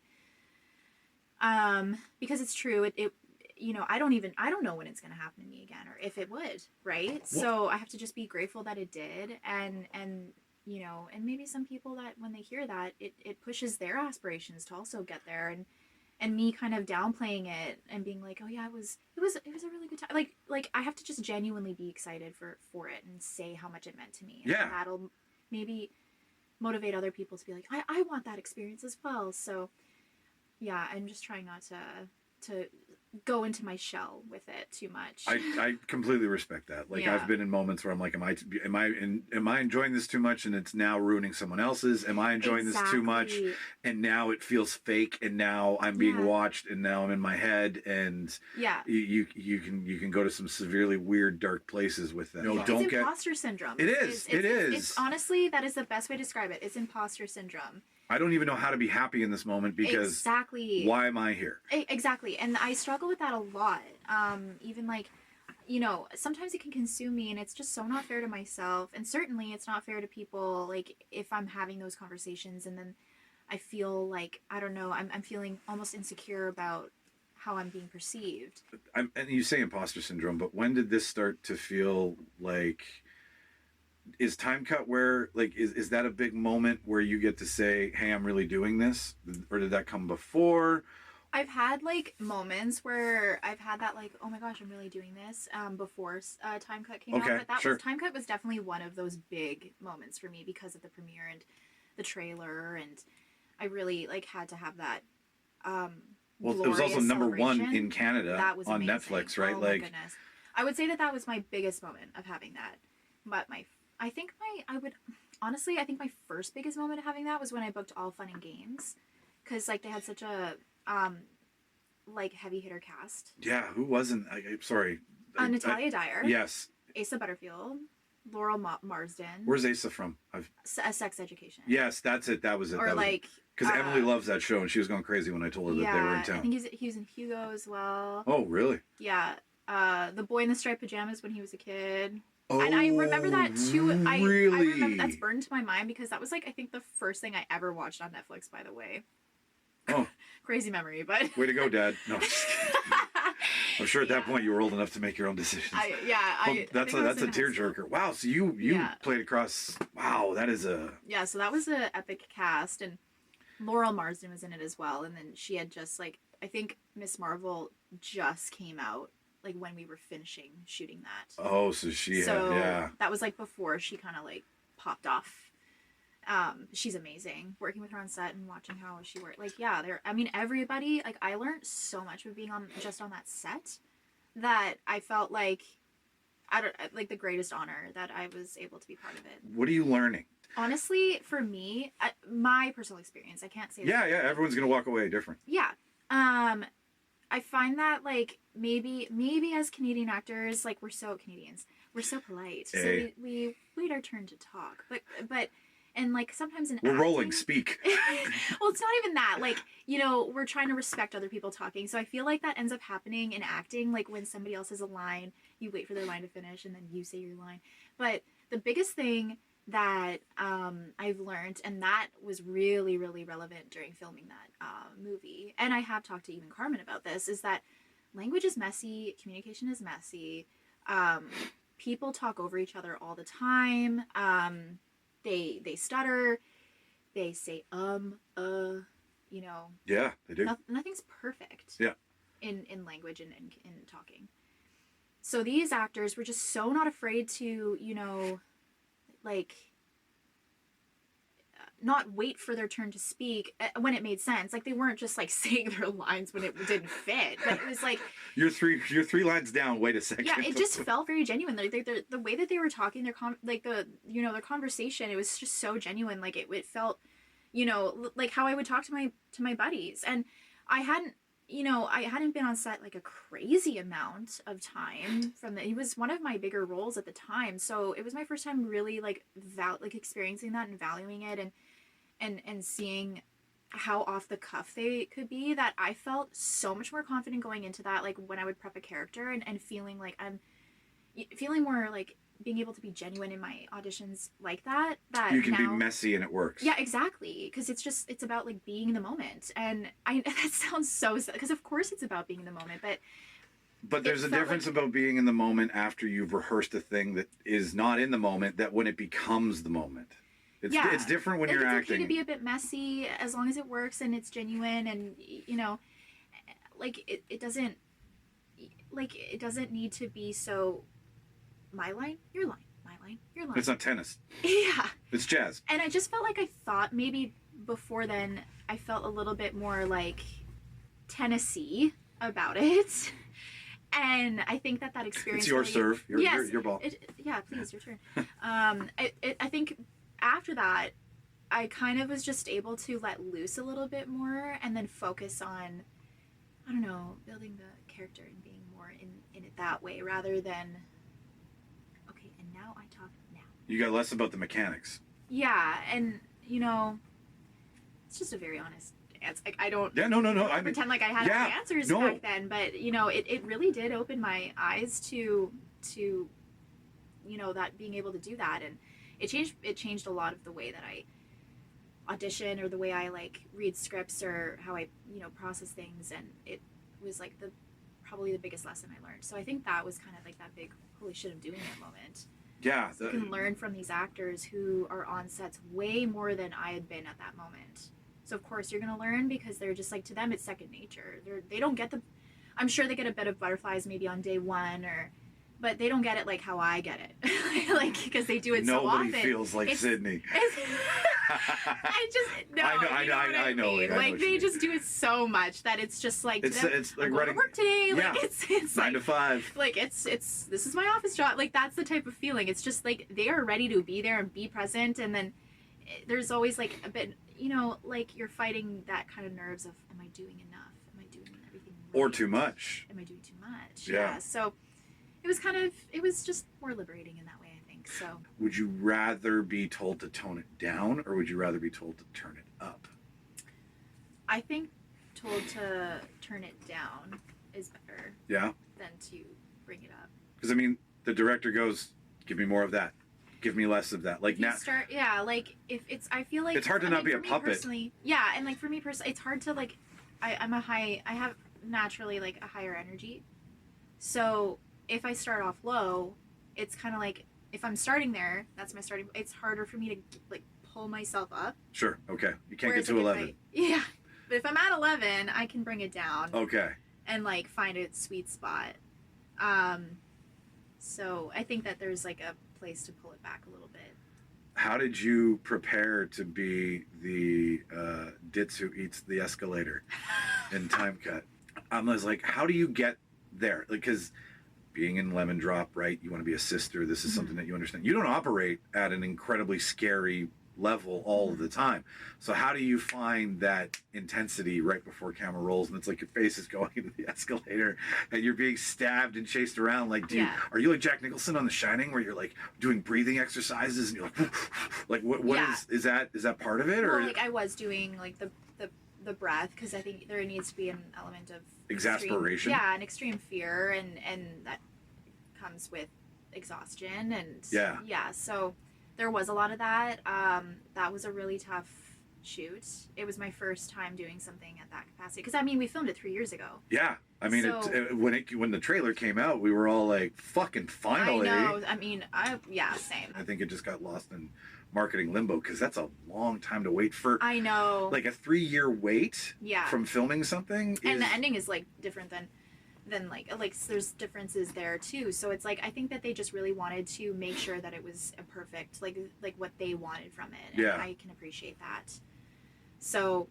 Because it's true. It you know, I don't know when it's going to happen to me again, or if it would, right? So I have to just be grateful that it did. And you know, and maybe some people that when they hear that, it pushes their aspirations to also get there, and me kind of downplaying it and being like, oh yeah, it was a really good time. Like I have to just genuinely be excited for it and say how much it meant to me. And that'll maybe motivate other people to be like, I want that experience as well. So yeah, I'm just trying not to go into my shell with it too much. I completely respect that. Like I've been in moments where I'm like, am I enjoying this too much, and it's now ruining someone else's? Am I enjoying this too much, and now it feels fake, and now I'm being watched, and now I'm in my head, and you can go to some severely weird dark places with that. No, don't get imposter syndrome. It is. It's honestly, that is the best way to describe it. It's imposter syndrome. I don't even know how to be happy in this moment, because why am I here? Exactly. And I struggle with that a lot. Even like, you know, sometimes it can consume me, and it's just so not fair to myself. And certainly it's not fair to people, like if I'm having those conversations and then I feel like, I don't know, I'm feeling almost insecure about how I'm being perceived. And you say imposter syndrome, but when did this start to feel like... Is Time Cut where, like, is that a big moment where you get to say, hey, I'm really doing this? Or did that come before? I've had, like, moments where I've had that, like, oh my gosh, I'm really doing this, before Time Cut came out. But Time Cut was definitely one of those big moments for me because of the premiere and the trailer, and I really, like, had to have that, well, it was also number one in Canada on amazing. Netflix, right? Oh my goodness. I would say that was my biggest moment of having that. But I think my first biggest moment of having that was when I booked All Fun and Games, because like they had such a like heavy hitter cast. Yeah, who wasn't? I'm sorry. Natalia Dyer. Yes. Asa Butterfield, Laurel Marsden. Where's Asa from? Sex Education. Yes, that's it. That was it. Or like because Emily loves that show, and she was going crazy when I told her that they were in town. I think he was in Hugo as well. Oh, really? Yeah. The Boy in the Striped Pajamas when he was a kid. Oh, and I remember that too. Really? I remember that's burned to my mind, because that was like I think the first thing I ever watched on Netflix, by the way. Oh. Crazy memory, but way to go, Dad. No. I'm sure at that point you were old enough to make your own decisions. That's a tearjerker. Wow, so you played across. Wow, that is a... Yeah, so that was an epic cast, and Laurel Marsden was in it as well, and then she had just like, I think Miss Marvel just came out like when we were finishing shooting that. Oh, so yeah. That was like before she kind of like popped off. She's amazing. Working with her on set and watching how she worked, like, yeah, I mean, everybody, like, I learned so much with being on that set that I felt like like the greatest honor that I was able to be part of it. What are you learning? Honestly, for me, my personal experience, I can't say that. Yeah, everyone's gonna walk away different. Yeah. I find that, like, maybe as Canadian actors, like, we're so polite. Hey. So we wait our turn to talk. But and, like, sometimes in We're acting, rolling, speak. well, it's not even that. Like, you know, we're trying to respect other people talking. So I feel like that ends up happening in acting. Like, when somebody else has a line, you wait for their line to finish and then you say your line. But the biggest thing that I've learned, and that was really, really relevant during filming that movie, and I have talked to even Carmen about this, is that language is messy, communication is messy, people talk over each other all the time, they stutter, they say you know. Yeah, they do. Nothing's perfect. Yeah. In language and in talking. So these actors were just so not afraid to, you know, like, not wait for their turn to speak when it made sense. Like, they weren't just like saying their lines when it didn't fit, but it was like, you're three lines down. Wait a second. yeah, it just felt very genuine. Like, the way that they were talking, their conversation, it was just so genuine. Like, it felt, you know, like how I would talk to my buddies. And I hadn't been on set like a crazy amount of time it was one of my bigger roles at the time. So it was my first time really like experiencing that and valuing it and seeing how off the cuff they could be, that I felt so much more confident going into that, like when I would prep a character and feeling like I'm feeling more like being able to be genuine in my auditions like that you can now, be messy and it works. Yeah, exactly, because it's about like being in the moment. And that sounds so sad, because of course it's about being in the moment, but there's a difference about being in the moment after you've rehearsed a thing that is not in the moment, that when it becomes the moment. It's different when you're acting. It's okay to be a bit messy as long as it works and it's genuine, and you know, like it doesn't need to be so my line, your line, my line, your line. It's not tennis. Yeah. It's jazz. And I just felt like I thought maybe before then I felt a little bit more like Tennessee about it. And I think that experience... It's your serve. Your ball. Yeah, please, your turn. I think after that, I kind of was just able to let loose a little bit more and then focus on, I don't know, building the character and being more in it that way, rather than... And now I talk now. You got less about the mechanics. Yeah, and, you know, it's just a very honest answer. Like, I don't... Yeah, no. I pretend like I had all the answers back then, but, you know, it really did open my eyes to, you know, that being able to do that. And it changed a lot of the way that I audition, or the way I, like, read scripts, or how I, you know, process things. And it was, like, probably the biggest lesson I learned. So I think that was kind of like that big holy shit I'm doing it moment. Yeah. So you can learn from these actors who are on sets way more than I had been at that moment. So of course you're gonna learn, because they're just like, to them it's second nature. They don't get I'm sure they get a bit of butterflies maybe on day one, but they don't get it like how I get it. Like, because they do it so often. Nobody feels like Sydney. I know. Like, they just do it so much that it's just like, it's like going to work today. Yeah. Like, it's 9 to 5. Like, it's this is my office job. Like, that's the type of feeling. It's just like they are ready to be there and be present. And then there's always like a bit, you know, like you're fighting that kind of nerves of, am I doing enough? Am I doing everything right? Or too much? Am I doing too much? Yeah. So it was just more liberating in that way, I think. So would you rather be told to tone it down, or would you rather be told to turn it up? I think told to turn it down is better. Yeah. Than to bring it up. Because I mean, the director goes, "Give me more of that. Give me less of that." Like now. Like if it's, I feel like it's hard to not be a puppet. Yeah, and like for me personally, it's hard to like. I have naturally like a higher energy, so if I start off low, it's kind of like, if I'm starting there, that's my starting. It's harder for me to like pull myself up. Sure. Okay. You can't Whereas, get to like, 11. yeah. But if I'm at 11, I can bring it down. Okay. And like find a sweet spot. So I think that there's like a place to pull it back a little bit. How did you prepare to be the ditz who eats the escalator in Time Cut? I was like, how do you get there? Like, because being in Lemon Drop, right? You want to be a sister. This is something that you understand. You don't operate at an incredibly scary level all of the time. So how do you find that intensity right before camera rolls and it's like your face is going into the escalator and you're being stabbed and chased around? Like, are you like Jack Nicholson on The Shining where you're like doing breathing exercises and you're like what is that part of it? Or well, like I was doing like the breath, because I think there needs to be an element of exasperation. An extreme fear, and that comes with exhaustion, and so there was a lot of that. That was a really tough shoot. It was my first time doing something at that capacity, because I mean we filmed it 3 years ago. Yeah, I mean when the trailer came out, we were all like, "Fucking finally!" I know. I mean, same. I think it just got lost in marketing limbo because that's a long time to wait for. I know. Like a 3-year wait. Yeah. From filming something. And the ending is like different than like there's differences there too. So it's like I think that they just really wanted to make sure that it was a perfect like what they wanted from it. And I can appreciate that. So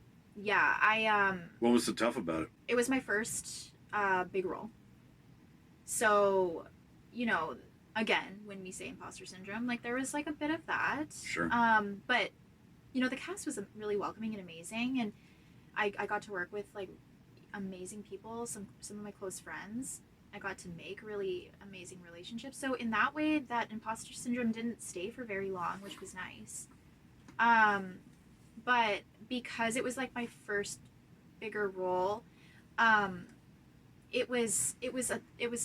I What was so tough about it? It was my first big role. So, you know, again, when we say imposter syndrome, like there was like a bit of that. Sure. But you know, the cast was really welcoming and amazing, and I got to work with like amazing people, some of my close friends. I got to make really amazing relationships. So in that way, that imposter syndrome didn't stay for very long, which was nice. But because it was like my first bigger role, it was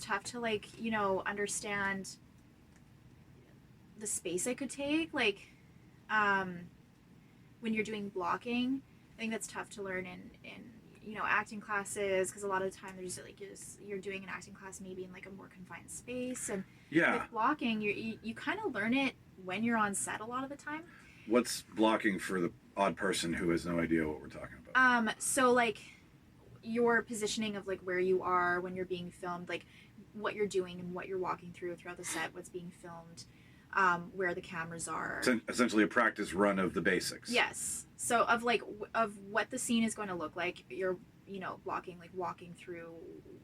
tough to like, you know, understand the space I could take. Like, when you're doing blocking, I think that's tough to learn in you know, acting classes, because a lot of the time there's like you're doing an acting class maybe in like a more confined space, and with blocking you kind of learn it when you're on set a lot of the time. What's blocking for the odd person who has no idea what we're talking about? So like your positioning of like where you are when you're being filmed, like what you're doing and what you're walking throughout the set, what's being filmed, where the cameras are. Essentially a practice run of the basics. Yes. So of what the scene is going to look like, you're, you know, blocking, like walking through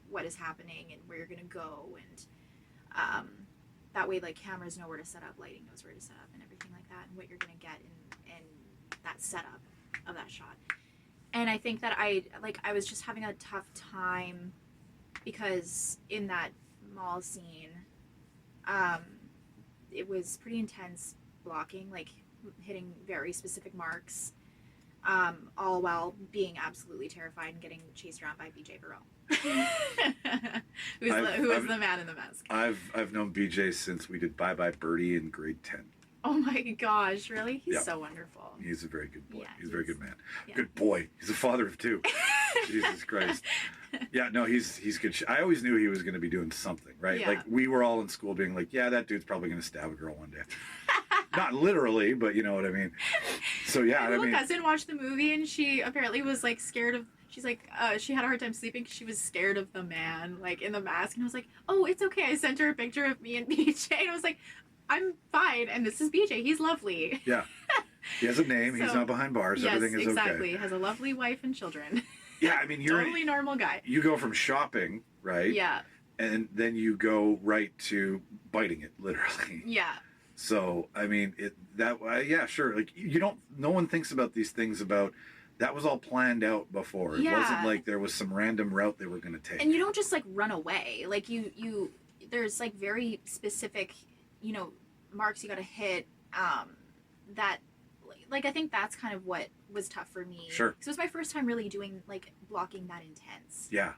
what is happening and where you're going to go, and that way like cameras know where to set up, lighting knows where to set up, and everything like that, and what you're going to get in that setup of that shot. And I think that I was just having a tough time because in that mall scene, it was pretty intense blocking, like hitting very specific marks, all while being absolutely terrified and getting chased around by BJ Barreau, who was the man in the mask. I've known BJ since we did Bye Bye Birdie in grade 10. Oh my gosh, really? He's so wonderful. He's a very good boy. Yeah, he's a very good man. Yeah. Good boy. He's a father of 2. Jesus Christ. Yeah, no, he's good. I always knew he was going to be doing something, right? Yeah. Like we were all in school being like, yeah, that dude's probably going to stab a girl one day. Not literally, but you know what I mean. So yeah, my little cousin watched the movie and she apparently was like scared of. She's like, she had a hard time sleeping because she was scared of the man like in the mask, and I was like, oh, it's okay. I sent her a picture of me and BJ, and I was like, I'm fine, and this is BJ. He's lovely. Yeah, he has a name. He's not behind bars. Yes, everything is exactly. okay. Has a lovely wife and children. Yeah, I mean, you're totally normal guy. You go from shopping, right? Yeah. And then you go right to biting it, literally. Yeah. So I mean, yeah, sure. Like no one thinks about these things about. That was all planned out before. Yeah. It wasn't like there was some random route they were going to take. And you don't just like run away. Like you there's like very specific, you know, marks you got to hit. That, like I think that's kind of what was tough for me. Sure. Because it was my first time really doing like blocking that intense. Yeah.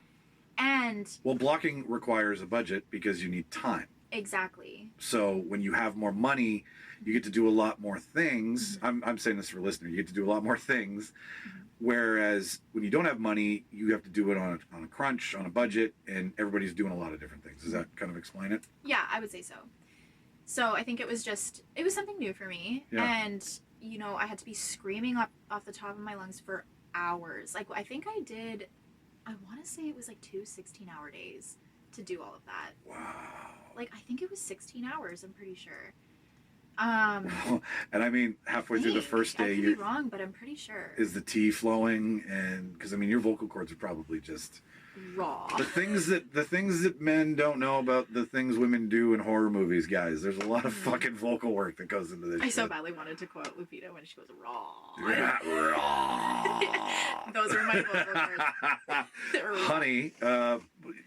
And well, blocking requires a budget because you need time. Exactly. So when you have more money, you get to do a lot more things. Mm-hmm. I'm saying this for listeners. You get to do a lot more things. Mm-hmm. Whereas when you don't have money, you have to do it on a crunch, on a budget, and everybody's doing a lot of different things. Does that kind of explain it? Yeah, I would say so. So I think it was something new for me. Yeah. And you know, I had to be screaming up off the top of my lungs for hours. Like, I think I did, I want to say it was like 2 16-hour days to do all of that. Wow. Like, I think it was 16 hours, I'm pretty sure. And I mean, halfway through the first day, I could be wrong, but I'm pretty sure. Is the tea flowing? And because I mean, your vocal cords are probably just raw. the things that men don't know about the things women do in horror movies, guys. There's a lot of fucking vocal work that goes into this. I so badly wanted to quote Lupita when she goes raw. Yeah, raw. Those are my vocal cords. Honey,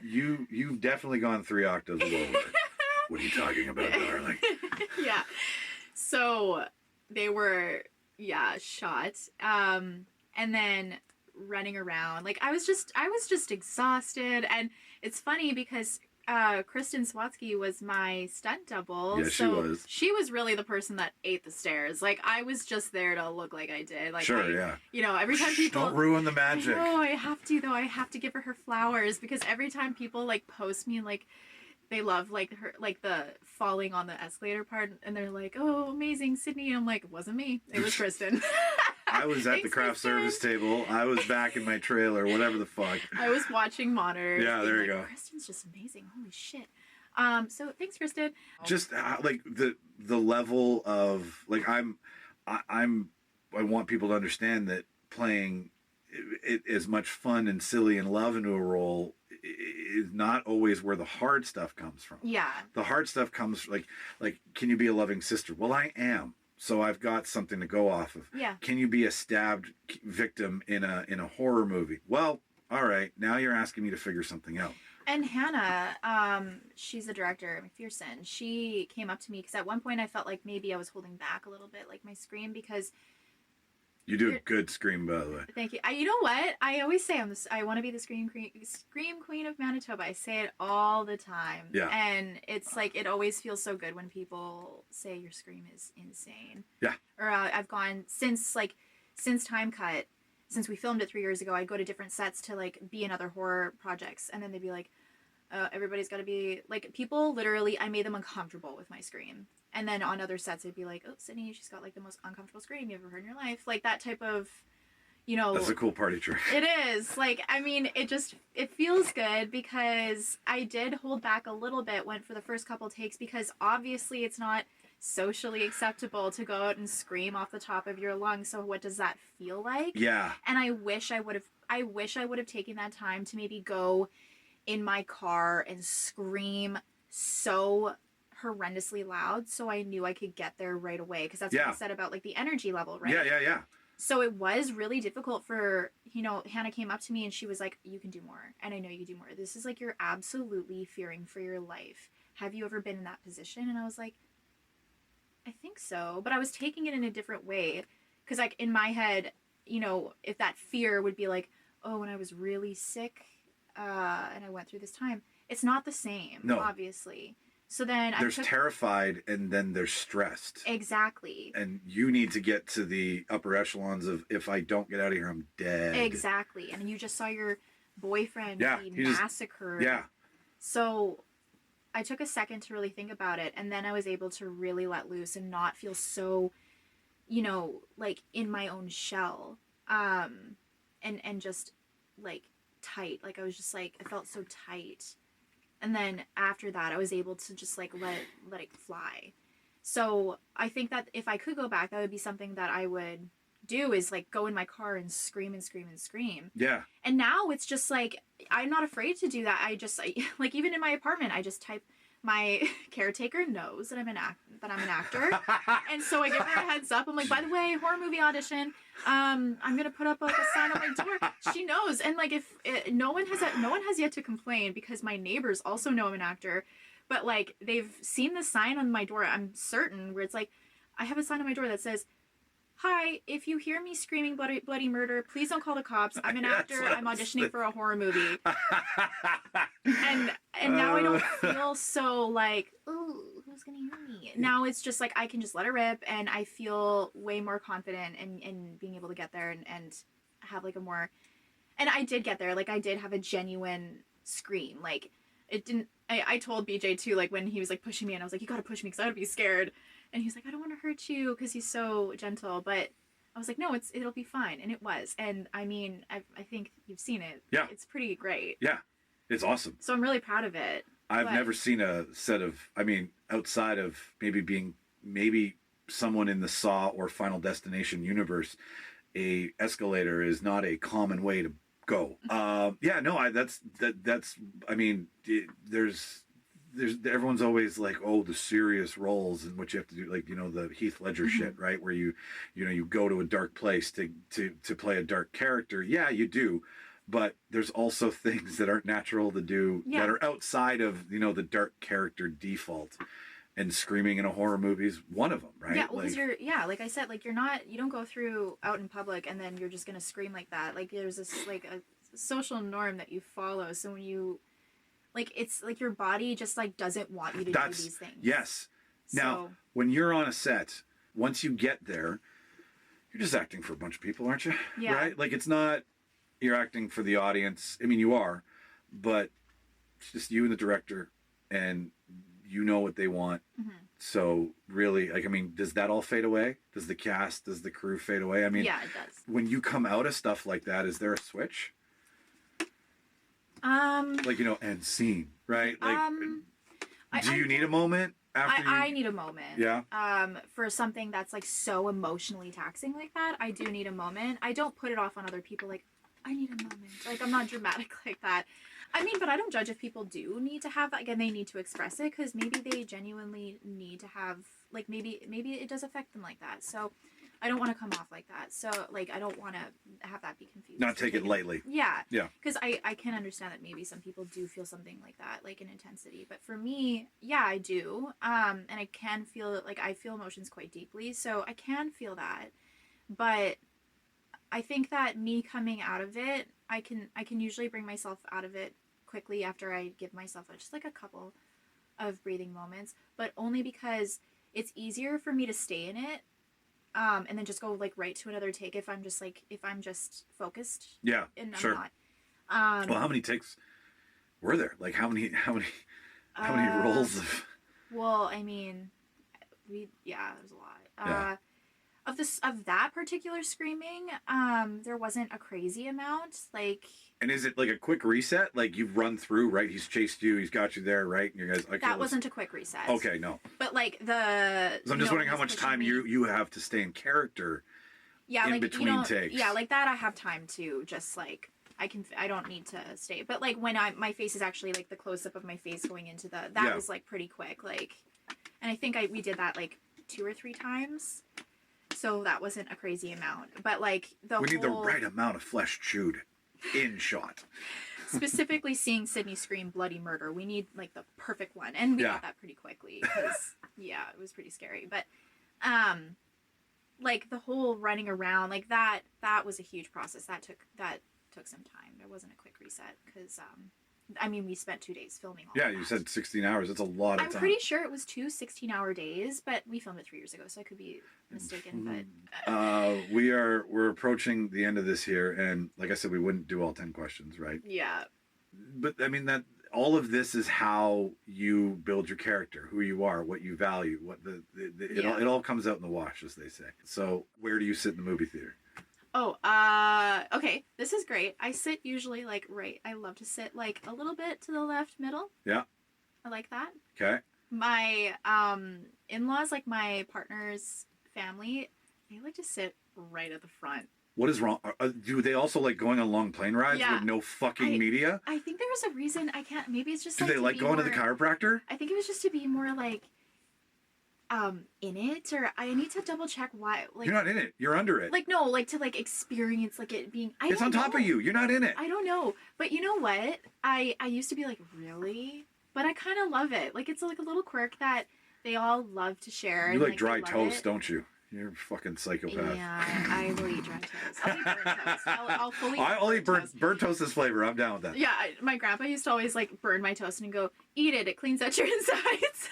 you've definitely gone 3 octaves lower. What are you talking about, darling? Yeah. So they were, shot. And then running around. Like, I was just exhausted. And it's funny because Kristen Swatsky was my stunt double. Yeah, she was. She was really the person that ate the stairs. Like, I was just there to look like I did. Like, sure, yeah. You know, every time people... Don't ruin the magic. No, I have to, though. I have to give her flowers because every time people, like, post me, like... They love, like, her, like, the falling on the escalator part, and they're like, oh, amazing, Sydney. And I'm like, it wasn't me. It was Kristen. I was at the craft service table. I was back in my trailer, whatever the fuck. I was watching monitors. Yeah, there you go. Kristen's just amazing. Holy shit. So thanks, Kristen. Just, like, the level of, like, I want people to understand that playing it as much fun and silly and love into a role is not always where the hard stuff comes from. Yeah. The hard stuff comes like, can you be a loving sister? Well, I am. So I've got something to go off of. Yeah. Can you be a stabbed victim in a horror movie? Well, all right. Now you're asking me to figure something out. And Hannah, she's the director, McPherson. She came up to me because at one point I felt like maybe I was holding back a little bit, like my scream, because you do a good scream, by the way. Thank you. You know what? I always say I want to be the scream queen of Manitoba. I say it all the time. Yeah. And it's like, it always feels so good when people say your scream is insane. Yeah. Or I've gone since Time Cut, since we filmed it 3 years ago, I'd go to different sets to like be in other horror projects. And then they'd be like, everybody's got to be like, people literally, I made them uncomfortable with my scream. And then on other sets, it'd be like, oh, Sydney, she's got like the most uncomfortable scream you ever heard in your life. Like that type of, you know. That's a cool party trick. It is. Like, I mean, it feels good because I did hold back a little bit, went for the first couple takes because obviously it's not socially acceptable to go out and scream off the top of your lungs. So what does that feel like? Yeah. And I wish I would have taken that time to maybe go in my car and scream so horrendously loud so I knew I could get there right away, because that's what I said about like the energy level, right? Yeah. So it was really difficult for, you know, Hannah came up to me and she was like, you can do more, and I know you can do more. This is like, you're absolutely fearing for your life. Have you ever been in that position? And I was like, I think so, but I was taking it in a different way, because like in my head, you know, if that fear would be like, oh, when I was really sick and I went through this time, it's not the same, obviously. So then there's terrified and then there's stressed. Exactly. And you need to get to the upper echelons of, if I don't get out of here, I'm dead. Exactly. And you just saw your boyfriend be massacred. Yeah. So I took a second to really think about it. And then I was able to really let loose and not feel so, you know, like in my own shell. And just like tight. Like I was just like, I felt so tight. And then after that, I was able to just like let it fly. So I think that if I could go back, that would be something that I would do, is like go in my car and scream and scream and scream. Yeah. And now it's just like, I'm not afraid to do that. Like even in my apartment, I just type, my caretaker knows that I'm an actor. And so I give her a heads up. I'm like, by the way, horror movie audition. I'm going to put up like a sign on my door. She knows. And like, no one has yet to complain, because my neighbors also know I'm an actor, but like they've seen the sign on my door, I'm certain, where it's like, I have a sign on my door that says, hi, if you hear me screaming bloody murder, please don't call the cops. I'm an actor. I'm auditioning for a horror movie. And now I don't feel so like, ooh, who's going to hear me? Now it's just like, I can just let it rip, and I feel way more confident in being able to get there and have like a more, and I did get there. Like I did have a genuine scream. Like it didn't, I told BJ too, like when he was like pushing me and I was like, you got to push me because I would be scared. And he's like, I don't want to hurt you, because he's so gentle. But I was like, no, it'll be fine. And it was. And I mean, I think you've seen it. Yeah. It's pretty great. Yeah. It's awesome. So I'm really proud of it. I've never seen a set of, I mean, outside of maybe someone in the Saw or Final Destination universe, a escalator is not a common way to go. There's everyone's always like, oh, the serious roles and what you have to do, like, you know, the Heath Ledger shit, right? Where you go to a dark place to play a dark character. Yeah, you do. But there's also things that aren't natural to do that are outside of, you know, the dark character default. And screaming in a horror movie is one of them, right? Yeah, well, because like I said, like you don't go through out in public and then you're just gonna scream like that. Like there's this like a social norm that you follow. So when you, like, it's like your body just like doesn't want you to do these things. Yes. Now, when you're on a set, once you get there, you're just acting for a bunch of people, aren't you? Yeah. Right? Like it's not you're acting for the audience. I mean, you are, but it's just you and the director, and you know what they want. Mm-hmm. So really, like, I mean, does that all fade away? Does the cast, does the crew fade away? I mean, yeah, it does. When you come out of stuff like that, is there a switch? Like, you know, end scene, right? Like, do you need a moment after I need a moment. Yeah. For something that's like so emotionally taxing like that, I do need a moment. I don't put it off on other people. Like, I need a moment. Like, I'm not dramatic like that. I mean, but I don't judge if people do need to have that. Again, they need to express it because maybe they genuinely need to have, like, maybe it does affect them like that. So I don't want to come off like that. So, like, I don't want to have that be confused. Not take it lightly. Yeah. Yeah. Because I can understand that maybe some people do feel something like that, like an intensity. But for me, yeah, I do. And I can feel, like, I feel emotions quite deeply. So I can feel that. But I think that me coming out of it, I can usually bring myself out of it quickly after I give myself just like a couple of breathing moments, but only because it's easier for me to stay in it and then just go like right to another take if I'm just focused. Yeah, and sure. I'm not. Well, how many takes were there? Like how many rolls of? Well, I mean, there was a lot. Yeah. Of that particular screaming, there wasn't a crazy amount. Like, and is it like a quick reset? Like you've run through, right? He's chased you, he's got you there, right? And you guys, okay, that wasn't a quick reset. Okay, no. But like so I'm just wondering how much time you have to stay in character. Yeah, in like between takes. Yeah, like that I have time to just like I don't need to stay. But like when my face is actually like the close up of my face going into that was like pretty quick. Like, and I think we did that like 2 or 3 times. So that wasn't a crazy amount, but like we need the right amount of flesh chewed in shot. Specifically, seeing Sydney scream bloody murder, we need like the perfect one, and we got that pretty quickly because it was pretty scary. But like the whole running around, like that was a huge process. That took some time. There wasn't a quick reset because I mean, we spent 2 days filming all that. You said 16 hours. That's a lot of time. I'm pretty sure it was 2 16-hour days, but we filmed it 3 years ago, so I could be mistaken. But we're approaching the end of this here, and like I said, we wouldn't do all 10 questions, right? Yeah. But I mean that all of this is how you build your character, who you are, what you value, what it all comes out in the wash, as they say. So where do you sit in the movie theater? Oh, okay. This is great. I sit usually like I love to sit like a little bit to the left middle. Yeah. I like that. Okay. My in-laws, like my partner's family, they like to sit right at the front. What is wrong? Do they also like going on long plane rides with no fucking media? I think there was a reason. I can't. Maybe it's just. Do they like going to the chiropractor? I think it was just to be more like in it, or I need to double check why. Like, you're not in it. You're under it. Like no, like to like experience like it being. It's on top of you. You're not in it. I don't know, but you know what? I used to be like, really, but I kind of love it. Like it's like a little quirk that they all love to share. You like dry toast, don't you? You're a fucking psychopath. Yeah, I will eat dry toast. I'll eat burnt toast. I'll fully. I'll eat burnt toast as flavor. I'm down with that. Yeah, my grandpa used to always like burn my toast and go, "Eat it. It cleans out your insides."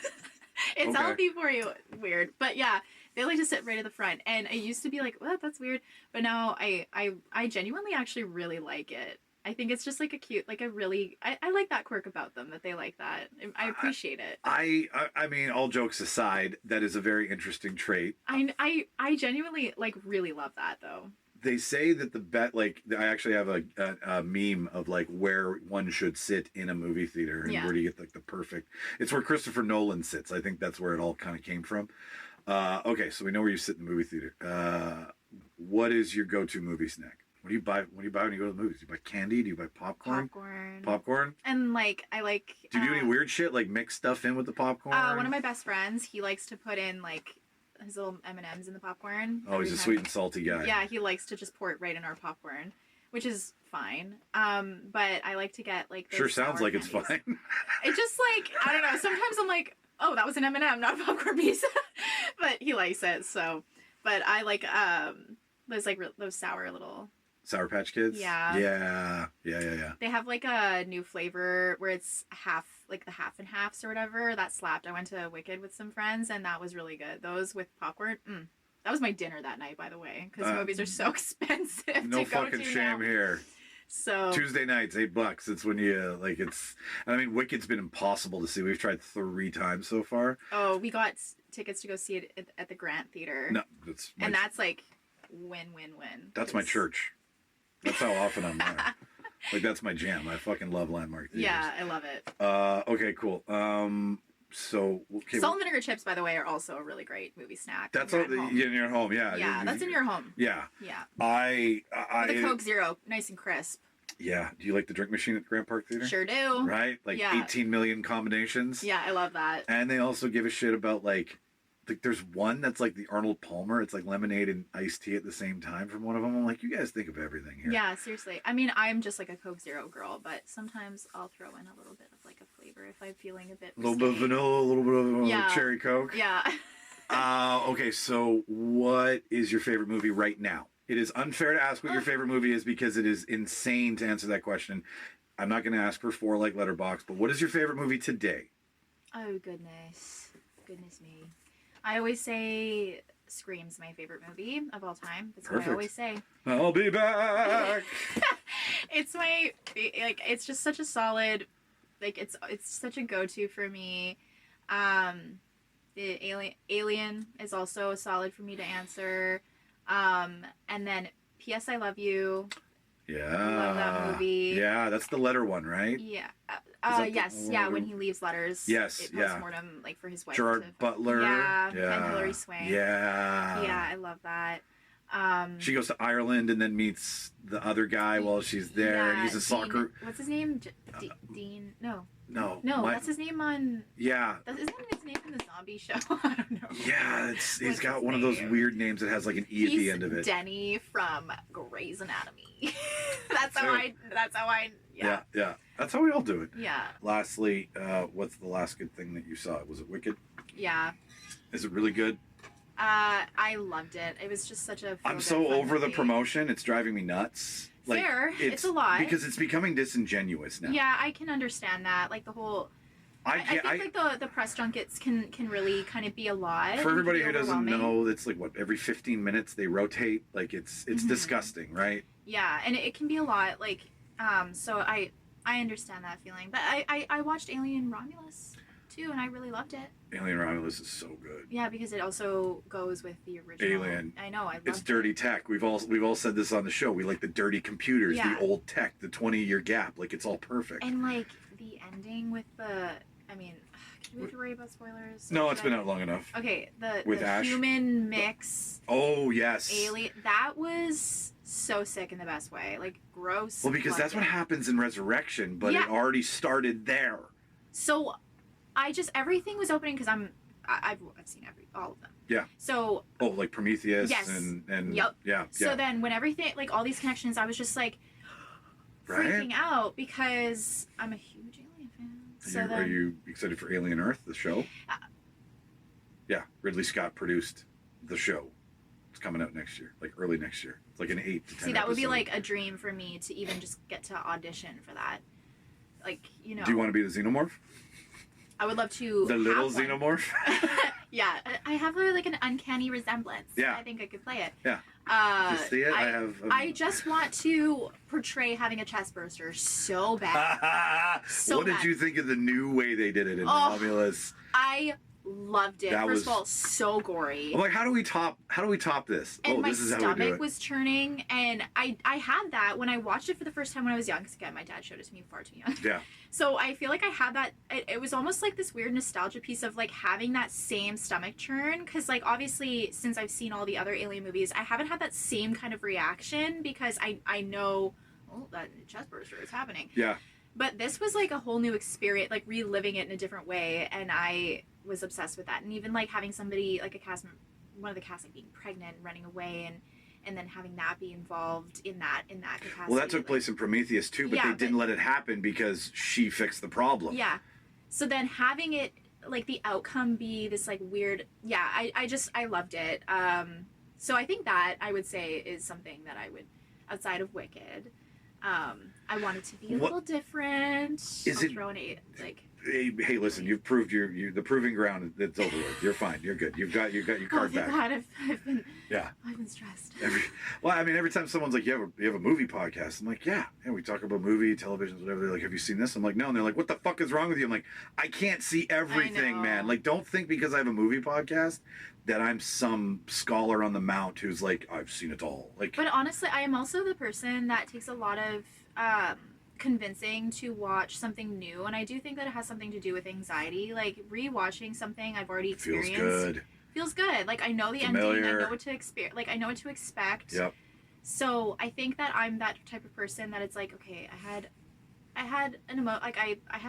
It's healthy for you. Weird, but yeah, they like to sit right at the front. And I used to be like, "What? That's weird." But now I genuinely actually really like it. I think it's just like a cute, like a really, I like that quirk about them, that they like that. I appreciate it. I mean, all jokes aside, that is a very interesting trait. I genuinely like really love that though. They say that like, I actually have a meme of like where one should sit in a movie theater and where do you get like the perfect. It's where Christopher Nolan sits. I think that's where it all kind of came from. Okay, so we know where you sit in the movie theater. What is your go-to movie snack? What do you buy? What do you buy when you go to the movies? Do you buy candy? Do you buy popcorn? Popcorn. And like I like. Do you do any weird shit like mix stuff in with the popcorn? One of my best friends, he likes to put in like his little M&Ms in the popcorn. Oh, he's a sweet and salty guy. Yeah, he likes to just pour it right in our popcorn, which is fine. But I like to get like. Sure sounds like candies. It's fine. It just like I don't know. Sometimes I'm like, oh, that was an M&M, not a popcorn piece. But he likes it, so. But I like those sour little. Sour Patch Kids? Yeah. Yeah. They have like a new flavor where it's half, like the half and halves or whatever. That slapped. I went to Wicked with some friends and that was really good. Those with popcorn. That was my dinner that night, by the way, because movies are so expensive. No to go fucking to shame now. Here. So Tuesday nights, $8. It's when you like it's. I mean, Wicked's been impossible to see. We've tried 3 times so far. Oh, we got tickets to go see it at the Grant Theater. No, that's like win. That's my church. That's how often I'm there. Like that's my jam. I fucking love landmark theaters. Yeah, I love it. Okay, cool. So okay, salt and vinegar chips, by the way, are also a really great movie snack. That's all in your home. Yeah. Yeah, that's in your home. Yeah. Yeah. With a Coke Zero, nice and crisp. Yeah. Do you like the drink machine at the Grant Park Theater? Sure do. Right? Like 18 million combinations. Yeah, I love that. And they also give a shit about like there's one that's like the Arnold Palmer. It's like lemonade and iced tea at the same time from one of them. I'm like, you guys think of everything here. Yeah, seriously. I mean, I'm just like a Coke Zero girl, but sometimes I'll throw in a little bit of like a flavor if I'm feeling a bit A little bit of vanilla, a little bit of cherry Coke. Yeah. Okay, so what is your favorite movie right now? It is unfair to ask what your favorite movie is because it is insane to answer that question. I'm not going to ask for 4 like Letterboxd, but what is your favorite movie today? Oh, goodness. Goodness me. I always say Scream's my favorite movie of all time. That's what I always say. I'll be back. It's my, like, it's just such a solid, like, it's such a go-to for me. The Alien is also solid for me to answer. And then P.S. I Love You. Yeah. I love that movie. Yeah, that's the letter one, right? Yeah. Yes. Yeah, when he leaves letters. Yes. Postmortem, like for his wife. Gerard Butler. Yeah. And Hilary Swank. Yeah. Yeah, I love that. She goes to Ireland and then meets the other guy while she's there, and he's a soccer. What's his name? Dean? No. No. That's his name on. Yeah. Isn't that his name in the zombie show? I don't know. Yeah, he's got one of those weird names that has like an E at the end of it. Denny from Grey's Anatomy. That's how I. Yeah. Yeah. That's how we all do it. Yeah. Lastly, what's the last good thing that you saw? Was it Wicked? Yeah. Is it really good? I loved it. It was just such a. I'm so over the promotion. It's driving me nuts. Like, Fair. It's a lot. Because it's becoming disingenuous now. Yeah, I can understand that. Like the whole. I think like the press junkets can really kind of be a lot. For everybody who doesn't know, it's like what, every 15 minutes they rotate. Like it's disgusting, right? Yeah, and it can be a lot. Like so I understand that feeling. But I watched Alien Romulus too, and I really loved it. Alien Romulus is so good. Yeah, because it also goes with the original. Alien. I know. It's dirty tech. We've all said this on the show. We like the dirty computers, the old tech, the 20-year gap. Like it's all perfect. And like the ending with the. I mean, can we have to worry about spoilers? No, it's been out long enough. Okay, the Ash? human mix. Oh yes. Alien. That was so sick in the best way. Like gross. Well, because that's what happens in Resurrection, but it already started there. So, everything was opening because I've seen all of them. Yeah. So. Oh, like Prometheus. Yes. And yep. Yeah. So then when everything, like all these connections, I was just like freaking out because I'm a huge Alien fan. So are you excited for Alien Earth, the show? Yeah, Ridley Scott produced the show. It's coming out next year, like early next year. It's like an 8 to 10. See, that would be like a dream for me to even just get to audition for that. Like, you know. Do you want to be the xenomorph? I would love to. The little xenomorph? Yeah, I have like an uncanny resemblance. Yeah. I think I could play it. Yeah. Uh, You see it? I just want to portray having a chest burster so bad. So what did bad. you think of the new way they did it in Oh. Romulus? I loved it. That First was- of all, so gory. I'm like, how do we top this? And my this is how we do stomach it. was churning, and I had that when I watched it for the first time when I was young, because again, my dad showed it to me far too young. Yeah. So I feel like I had that, it was almost like this weird nostalgia piece of like having that same stomach churn, because like obviously since I've seen all the other Alien movies, I haven't had that same kind of reaction, because I know, oh, that chest burster is happening. Yeah. But this was like a whole new experience, like reliving it in a different way, and I was obsessed with that. And even like having somebody, like one of the cast like being pregnant and running away, and then having that be involved in that capacity. Well, that took place in Prometheus too, but Yeah, they didn't let it happen because she fixed the problem. Yeah. So then having it, like the outcome be this like weird, yeah, I loved it. So I think that I would say is something that I would, outside of Wicked, I want it to be a little different. Is it throw in like, Hey, listen, you've proved your the proving ground. It's over with. You're fine. You're good. You've got your card thank back. God, I've been stressed. Every time someone's like, you have a movie podcast, I'm like, yeah, we talk about movie, television, whatever. They're like, have you seen this? I'm like, no. And they're like, what the fuck is wrong with you? I'm like, I can't see everything, know. man. Like, don't think because I have a movie podcast that I'm some scholar on the mount who's like, I've seen it all. Like, But honestly, I am also the person that takes a lot of convincing to watch something new, and I do think that it has something to do with anxiety. Like rewatching something I've already experienced feels good. Like I know the ending, I know what to experience. Like I know what to expect. Yep. So I think that I'm that type of person that it's like, okay, I had an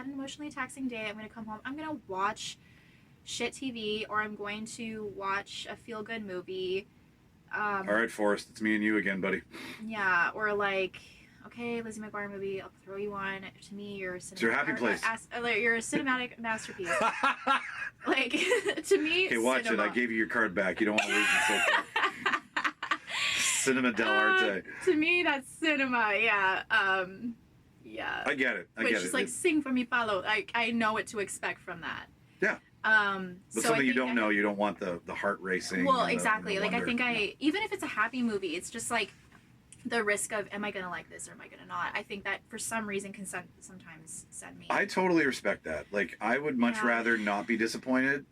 emotionally taxing day. I'm gonna come home. I'm gonna watch shit TV, or I'm going to watch a feel good movie. all right, Forrest, it's me and you again, buddy. Yeah, or like, okay, Lizzie McGuire movie, I'll throw you on. To me, you're a cinematic, It's your happy place. You're a cinematic masterpiece. Like, to me, Okay, watch cinema. it. I gave you your card back. You don't want to lose it so quick. Cinema dell'arte. To me, that's cinema. Yeah. Yeah. I get it. I But get she's it. like, sing for me, Paulo. I know what to expect from that. Yeah. But So something I you think don't know, you don't want the heart racing. Well, and the exactly. Like, I wonder. think even if it's a happy movie, it's just like the risk of, am I going to like this or am I going to not? I think that for some reason can sometimes send me. I totally respect that. Like, I would much Yeah. rather not be disappointed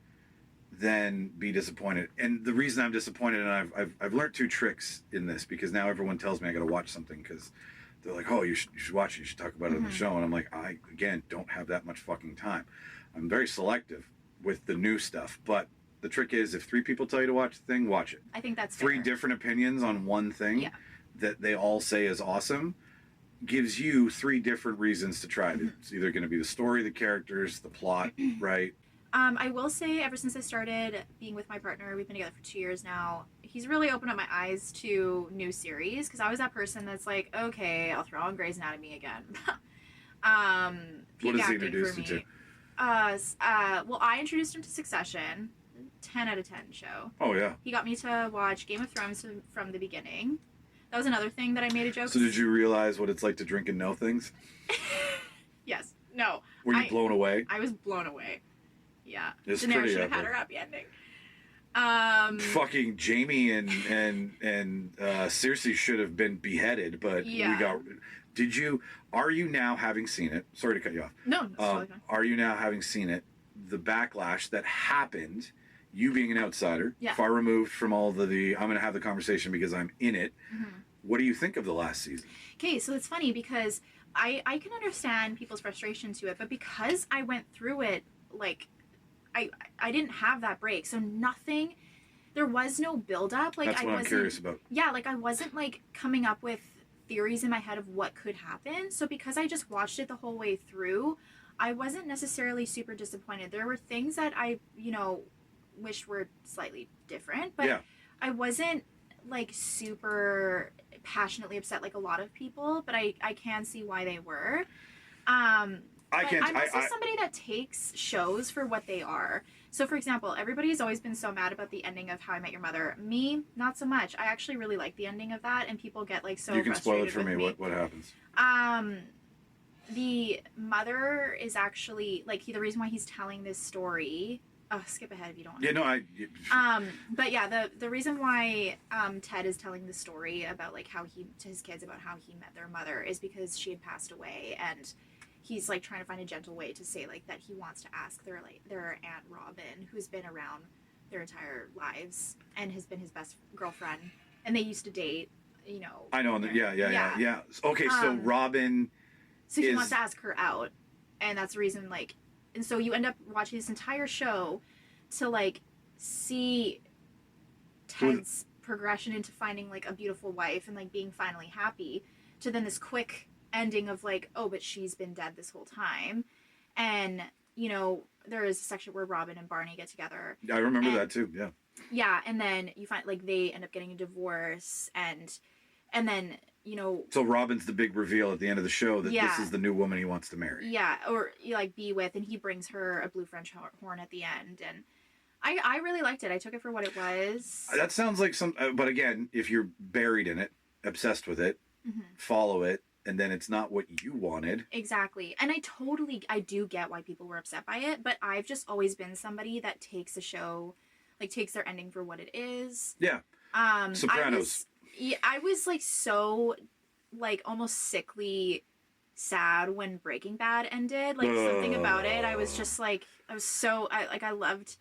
than be disappointed. And the reason I'm disappointed, and I've learned two tricks in this, because now everyone tells me I got to watch something because they're like, oh, you should watch it. You should talk about it on the show. And I'm like, I, again, don't have that much fucking time. I'm very selective with the new stuff. But the trick is, if 3 people tell you to watch the thing, watch it. I think that's 3 fair. different opinions on one thing Yeah. that they all say is awesome gives you 3 different reasons to try it. It's either going to be the story, the characters, the plot, right? I will say, ever since I started being with my partner, we've been together for 2 years now, he's really opened up my eyes to new series, because I was that person that's like, okay, I'll throw on Grey's Anatomy again. What Peak does he acting introduce for you to? me. Well, I introduced him to Succession, 10 out of 10 show. Oh, yeah. He got me to watch Game of Thrones from the beginning. That was another thing that I made a joke. So did you realize what it's like to drink and know things? Yes. No. Were you blown away? I was blown away. Yeah. It's Daenerys pretty should have had epic. her happy ending. Fucking Jamie and Cersei should have been beheaded, but Yeah. we got... Are you now, having seen it, sorry to cut you off, No, that's totally fine. are you now, having seen it, the backlash that happened, you being an outsider, Yeah. far removed from all the I'm going to have the conversation because I'm in it, Mm-hmm. what do you think of the last season? Okay, so it's funny because I can understand people's frustration to it, but because I went through it, like, I didn't have that break, so nothing, there was no build-up. Like, That's what I'm curious about. Yeah, like, I wasn't, like, coming up with theories in my head of what could happen, so because I just watched it the whole way through, I wasn't necessarily super disappointed. There were things that I, wished were slightly different, but Yeah. I wasn't, like, super passionately upset like a lot of people, but I can see why they were. I'm also somebody that takes shows for what they are. So, for example, everybody's always been so mad about the ending of How I Met Your Mother. Me, not so much. I actually really like the ending of that, and people get, like, so You can spoil it frustrated for with me. What happens? The mother is actually, like, the reason why he's telling this story skip ahead if you don't want Yeah, to. no, But yeah, the reason why Ted is telling the story about like how he to his kids about how he met their mother is because she had passed away, and he's like trying to find a gentle way to say like that he wants to ask their Aunt Robin, who's been around their entire lives and has been his best girlfriend, and they used to date. You know. I know. Yeah. Okay, so Robin. So he wants to ask her out, and that's the reason, like, and so you end up watching this entire show to, like, see Ted's progression into finding, like, a beautiful wife and, like, being finally happy, to then this quick ending of, like, oh, but she's been dead this whole time. And, you know, there is a section where Robin and Barney get together. I remember that, too, yeah. Yeah, and then you find, like, they end up getting a divorce, and then... You know, so Robin's the big reveal at the end of the show that this is the new woman he wants to marry. Yeah, or like be with, and he brings her a blue French horn at the end, and I really liked it. I took it for what it was. That sounds like some, but again, if you're buried in it, obsessed with it, follow it, and then it's not what you wanted. Exactly, and I do get why people were upset by it, but I've just always been somebody that takes a show, like takes their ending for what it is. Yeah. Sopranos. I was like so like almost sickly sad when Breaking Bad ended. Like something about it, I was just like I loved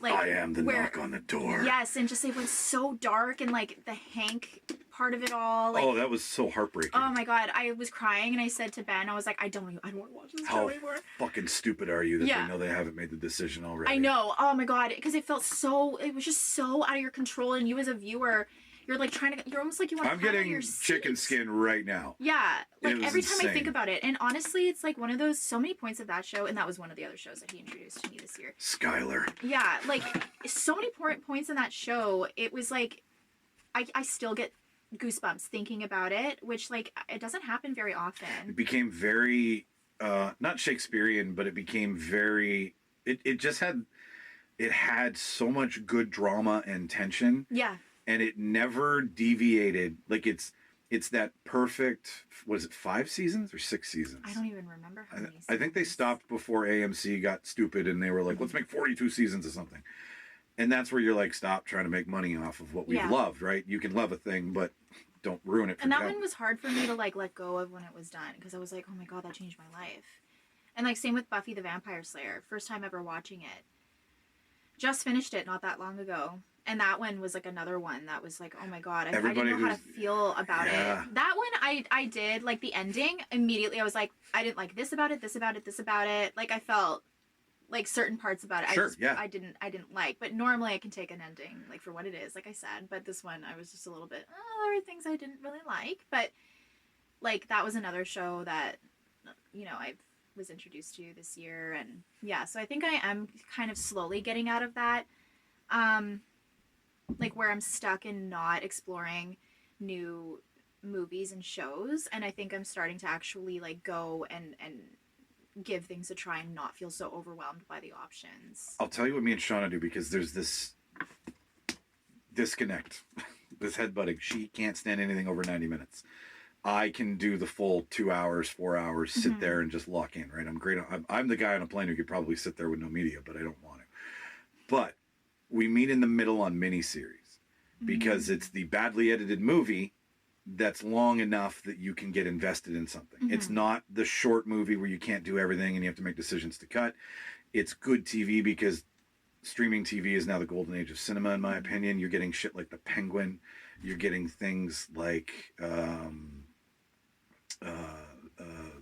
like I am the knock on the door. Yes, and just it was so dark, and like the Hank part of it all. Like, that was so heartbreaking. Oh my god, I was crying, and I said to Ben, I was like, I don't want to watch this show anymore. How fucking stupid are you that they know they haven't made the decision already? I know. Oh my god, because it was just so out of your control, and you as a viewer. You're like you're almost like you want to. I'm getting chicken skin right now. Yeah, like every time insane. I think about it, and honestly, it's like one of those so many points of that show, and that was one of the other shows that he introduced to me this year. Skylar. Yeah, like so many points in that show. It was like, I still get goosebumps thinking about it, which like it doesn't happen very often. It became very, not Shakespearean, but it became very. It just had, it had so much good drama and tension. Yeah. And it never deviated. Like it's that perfect. Was it 5 seasons or 6 seasons? I don't even remember how many. I think they stopped before AMC got stupid and they were like, let's make 42 seasons of something. And that's where you're like, stop trying to make money off of what we've loved, right? You can love a thing, but don't ruin it. And that one was hard for me to like let go of when it was done, because I was like, oh my god, that changed my life. And like same with Buffy the Vampire Slayer. First time ever watching it. Just finished it not that long ago. And that one was like another one that was like, oh my god, I didn't know how to feel about it. That one I did, like the ending, immediately I was like, I didn't like this about it, this about it, this about it. Like I felt like certain parts about it I didn't like. But normally I can take an ending like for what it is, like I said. But this one I was just a little bit, there were things I didn't really like. But like that was another show that, you know, I was introduced to this year. And yeah, so I think I am kind of slowly getting out of that. Like where I'm stuck in not exploring new movies and shows, and I think I'm starting to actually like go and give things a try and not feel so overwhelmed by the options. I'll tell you what me and Shauna do, because there's this disconnect, this headbutting. She can't stand anything over 90 minutes. I can do the full 2 hours, 4 hours, sit there and just lock in, right? I'm great. I'm the guy on a plane who could probably sit there with no media, but I don't want to. But we meet in the middle on miniseries, because it's the badly edited movie that's long enough that you can get invested in something. It's not the short movie where you can't do everything and you have to make decisions to cut. It's good TV, because streaming TV is now the golden age of cinema, in my opinion. You're getting shit like The Penguin. You're getting things like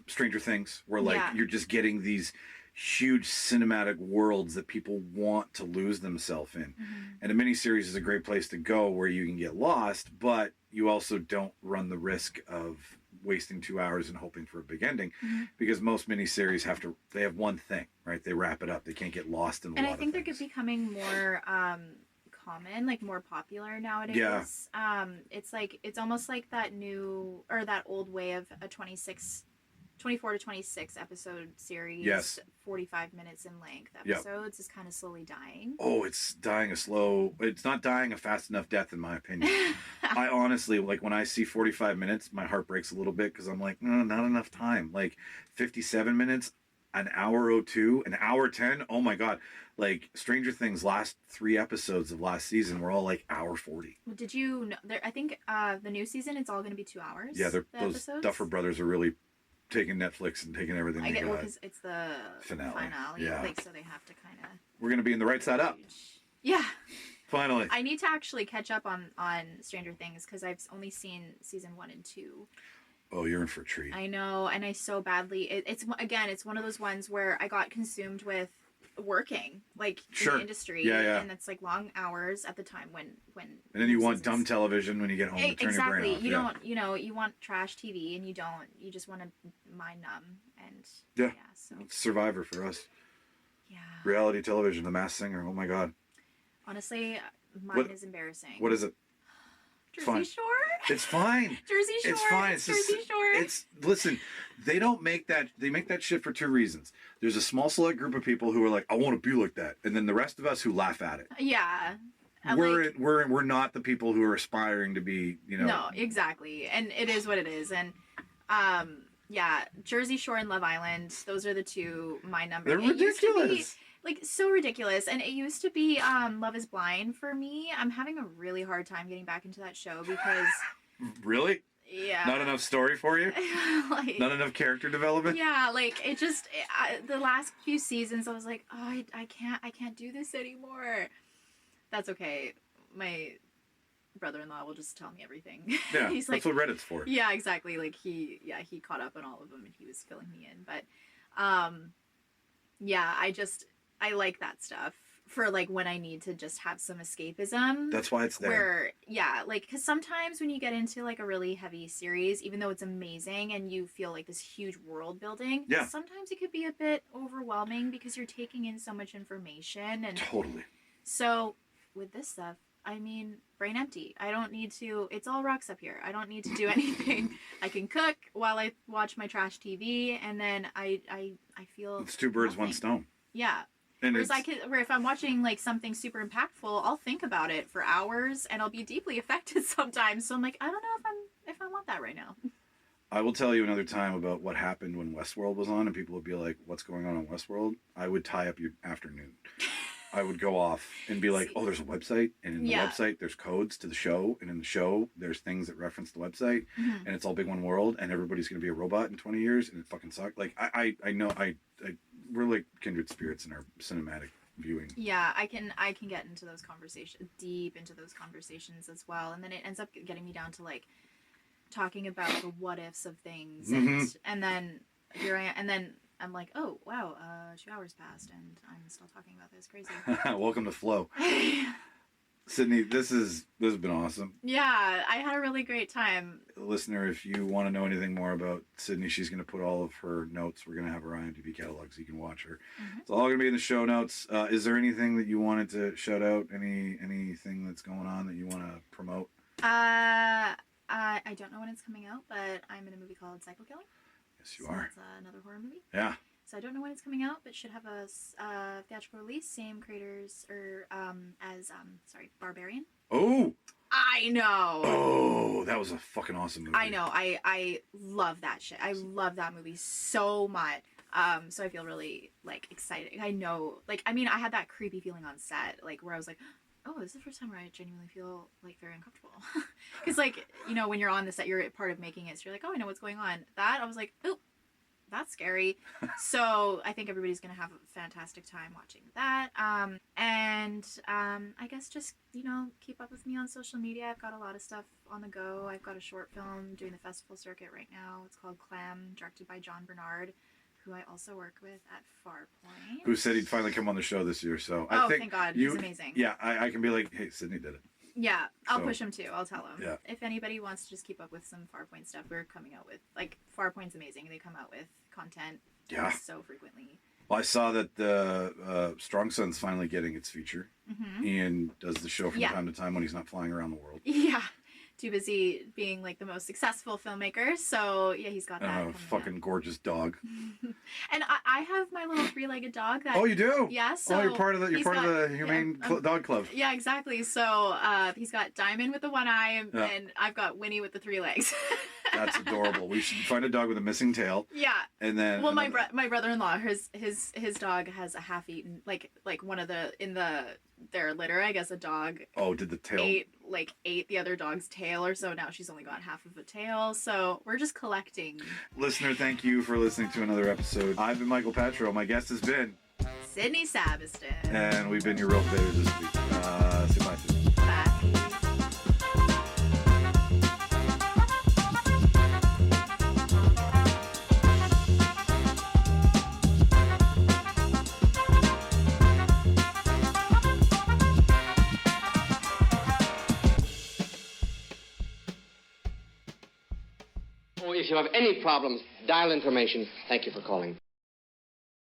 Stranger Things, where like you're just getting these huge cinematic worlds that people want to lose themselves in. And a miniseries is a great place to go where you can get lost, but you also don't run the risk of wasting 2 hours and hoping for a big ending, because most miniseries they have one thing, right? They wrap it up. They can't get lost in a lot of things. And I think they're becoming more common, like more popular nowadays. Yeah. It's like, it's almost like that new, or that old way of a 24 to 26 episode series, 45 minutes in length episodes is kind of slowly dying. Oh, it's dying it's not dying a fast enough death, in my opinion. I honestly, like when I see 45 minutes, my heart breaks a little bit, because I'm like, no, not enough time. Like 57 minutes, an hour 02, an hour 10. Oh my God. Like Stranger Things last 3 episodes of last season were all like hour 40. Did you know I think the new season it's all going to be 2 hours. Yeah, those episodes? Duffer brothers are really taking Netflix and taking everything I they get got. because it's the finale. Yeah. Like, so they have to kind of. We're going to be in the right side up. Yeah. Finally. I need to actually catch up on Stranger Things because I've only seen season 1 and 2. Oh, you're in for a treat. I know, and I so badly. It's one of those ones where I got consumed with working, like in the industry, and it's like long hours at the time when. And then you want dumb television when you get home to turn your brain off. You don't, you want trash TV, and you just want to mind numb, and so it's Survivor for us. Yeah. Reality television, The Masked Singer. Oh my God. Honestly, mine is embarrassing. What is it? Jersey Shore? It's fine. Jersey Shore. It's fine. It's Jersey Shore. Listen, they don't make that. They make that shit for 2 reasons. There's a small select group of people who are like, I want to be like that, and then the rest of us who laugh at it. Yeah. We're not the people who are aspiring to be. No, exactly, and it is what it is, and yeah, Jersey Shore and Love Island. Those are the 2 my number. They're ridiculous. Like, so ridiculous. And it used to be Love is Blind for me. I'm having a really hard time getting back into that show because... Really? Yeah. Not enough story for you? Like, not enough character development? Yeah, like, it just... the last few seasons, I was like, oh, I can't do this anymore. That's okay. My brother-in-law will just tell me everything. Yeah, He's that's like, what Reddit's for. Yeah, exactly. Like, he caught up on all of them, and he was filling me in. But, yeah, I like that stuff for like when I need to just have some escapism. That's why it's there. Because sometimes when you get into like a really heavy series, even though it's amazing and you feel like this huge world building, sometimes it could be a bit overwhelming because you're taking in so much information. And totally. So with this stuff, I mean, brain empty. I don't need to. It's all rocks up here. I don't need to do anything. I can cook while I watch my trash TV, and then I feel. It's 2 birds, nothing. 1 stone. Yeah. And where if I'm watching like something super impactful, I'll think about it for hours and I'll be deeply affected sometimes. So I'm like, I don't know if I want that right now. I will tell you another time about what happened when Westworld was on, and people would be like, "What's going on Westworld?" I would tie up your afternoon. I would go off and be like, "Oh, there's a website, and in the website there's codes to the show, and in the show there's things that reference the website, and it's all big one world, and everybody's gonna be a robot in 20 years, and it fucking sucks." Like I know we're like kindred spirits in our cinematic viewing. Yeah, I can get into those conversations, deep into those conversations as well, and then it ends up getting me down to like talking about the what ifs of things, and then here I am, and then I'm like, oh wow, 2 hours passed and I'm still talking about this. Crazy. Welcome to Flow. Sydney, this has been awesome. Yeah, I had a really great time. Listener, if you want to know anything more about Sydney, she's going to put all of her notes. We're going to have her IMDb catalog so you can watch her. It's all going to be in the show notes. Is there anything that you wanted to shout out? Anything that's going on that you want to promote? I don't know when it's coming out, but I'm in a movie called Psycho Killing. Yes, you are. It's another horror movie. Yeah. So I don't know when it's coming out, but should have a theatrical release. Same creators as Barbarian. Oh. I know. Oh, that was a fucking awesome movie. I know. I love that shit. I love that movie so much. So I feel really like excited. I know. Like, I mean, I had that creepy feeling on set, like where I was like, oh, this is the first time where I genuinely feel like very uncomfortable. Because like, you know, when you're on the set, you're part of making it. So you're like, oh, I know what's going on. That I was like, oh. That's scary. So I think everybody's gonna have a fantastic time watching that. And I guess just, you know, keep up with me on social media. I've got a lot of stuff on the go. I've got a short film doing the festival circuit right now. It's called Clam, directed by John Bernard, who I also work with at Farpoint. Who said he'd finally come on the show this year. So I think thank God. He's amazing. Yeah, I can be like, hey, Sydney did it. Yeah, I'll push him too. I'll tell him. Yeah. If anybody wants to just keep up with some Farpoint stuff, we're coming out with, like, Farpoint's amazing. They come out with content so frequently. Well, I saw that the Strong Son's finally getting its feature. Ian does the show from time to time when he's not flying around the world. Yeah. too busy being like the most successful filmmaker. So yeah, he's got that. Oh, coming fucking up. gorgeous dog. And I have my little 3-legged dog. That, Oh, you do? Yeah. So oh, you're part of the he's got- humane yeah, dog club. Yeah, exactly. So he's got Diamond with the one eye, Yeah. and I've got Winnie with the 3 legs. That's adorable. We should find a dog with a missing tail. Yeah. And then. Well, my brother-in-law, his dog has a half-eaten, like one of their litter, I guess a dog. Oh, did the tail? ate the other dog's tail or so. Now she's only got half of a tail. So we're just collecting. Listener, thank you for listening to another episode. I've been Micheal Petrow. My guest has been Sydney Sabiston. And we've been your real debaters this week. Say bye, Sydney. Bye. Oh, if you have any problems, dial information. Thank you for calling.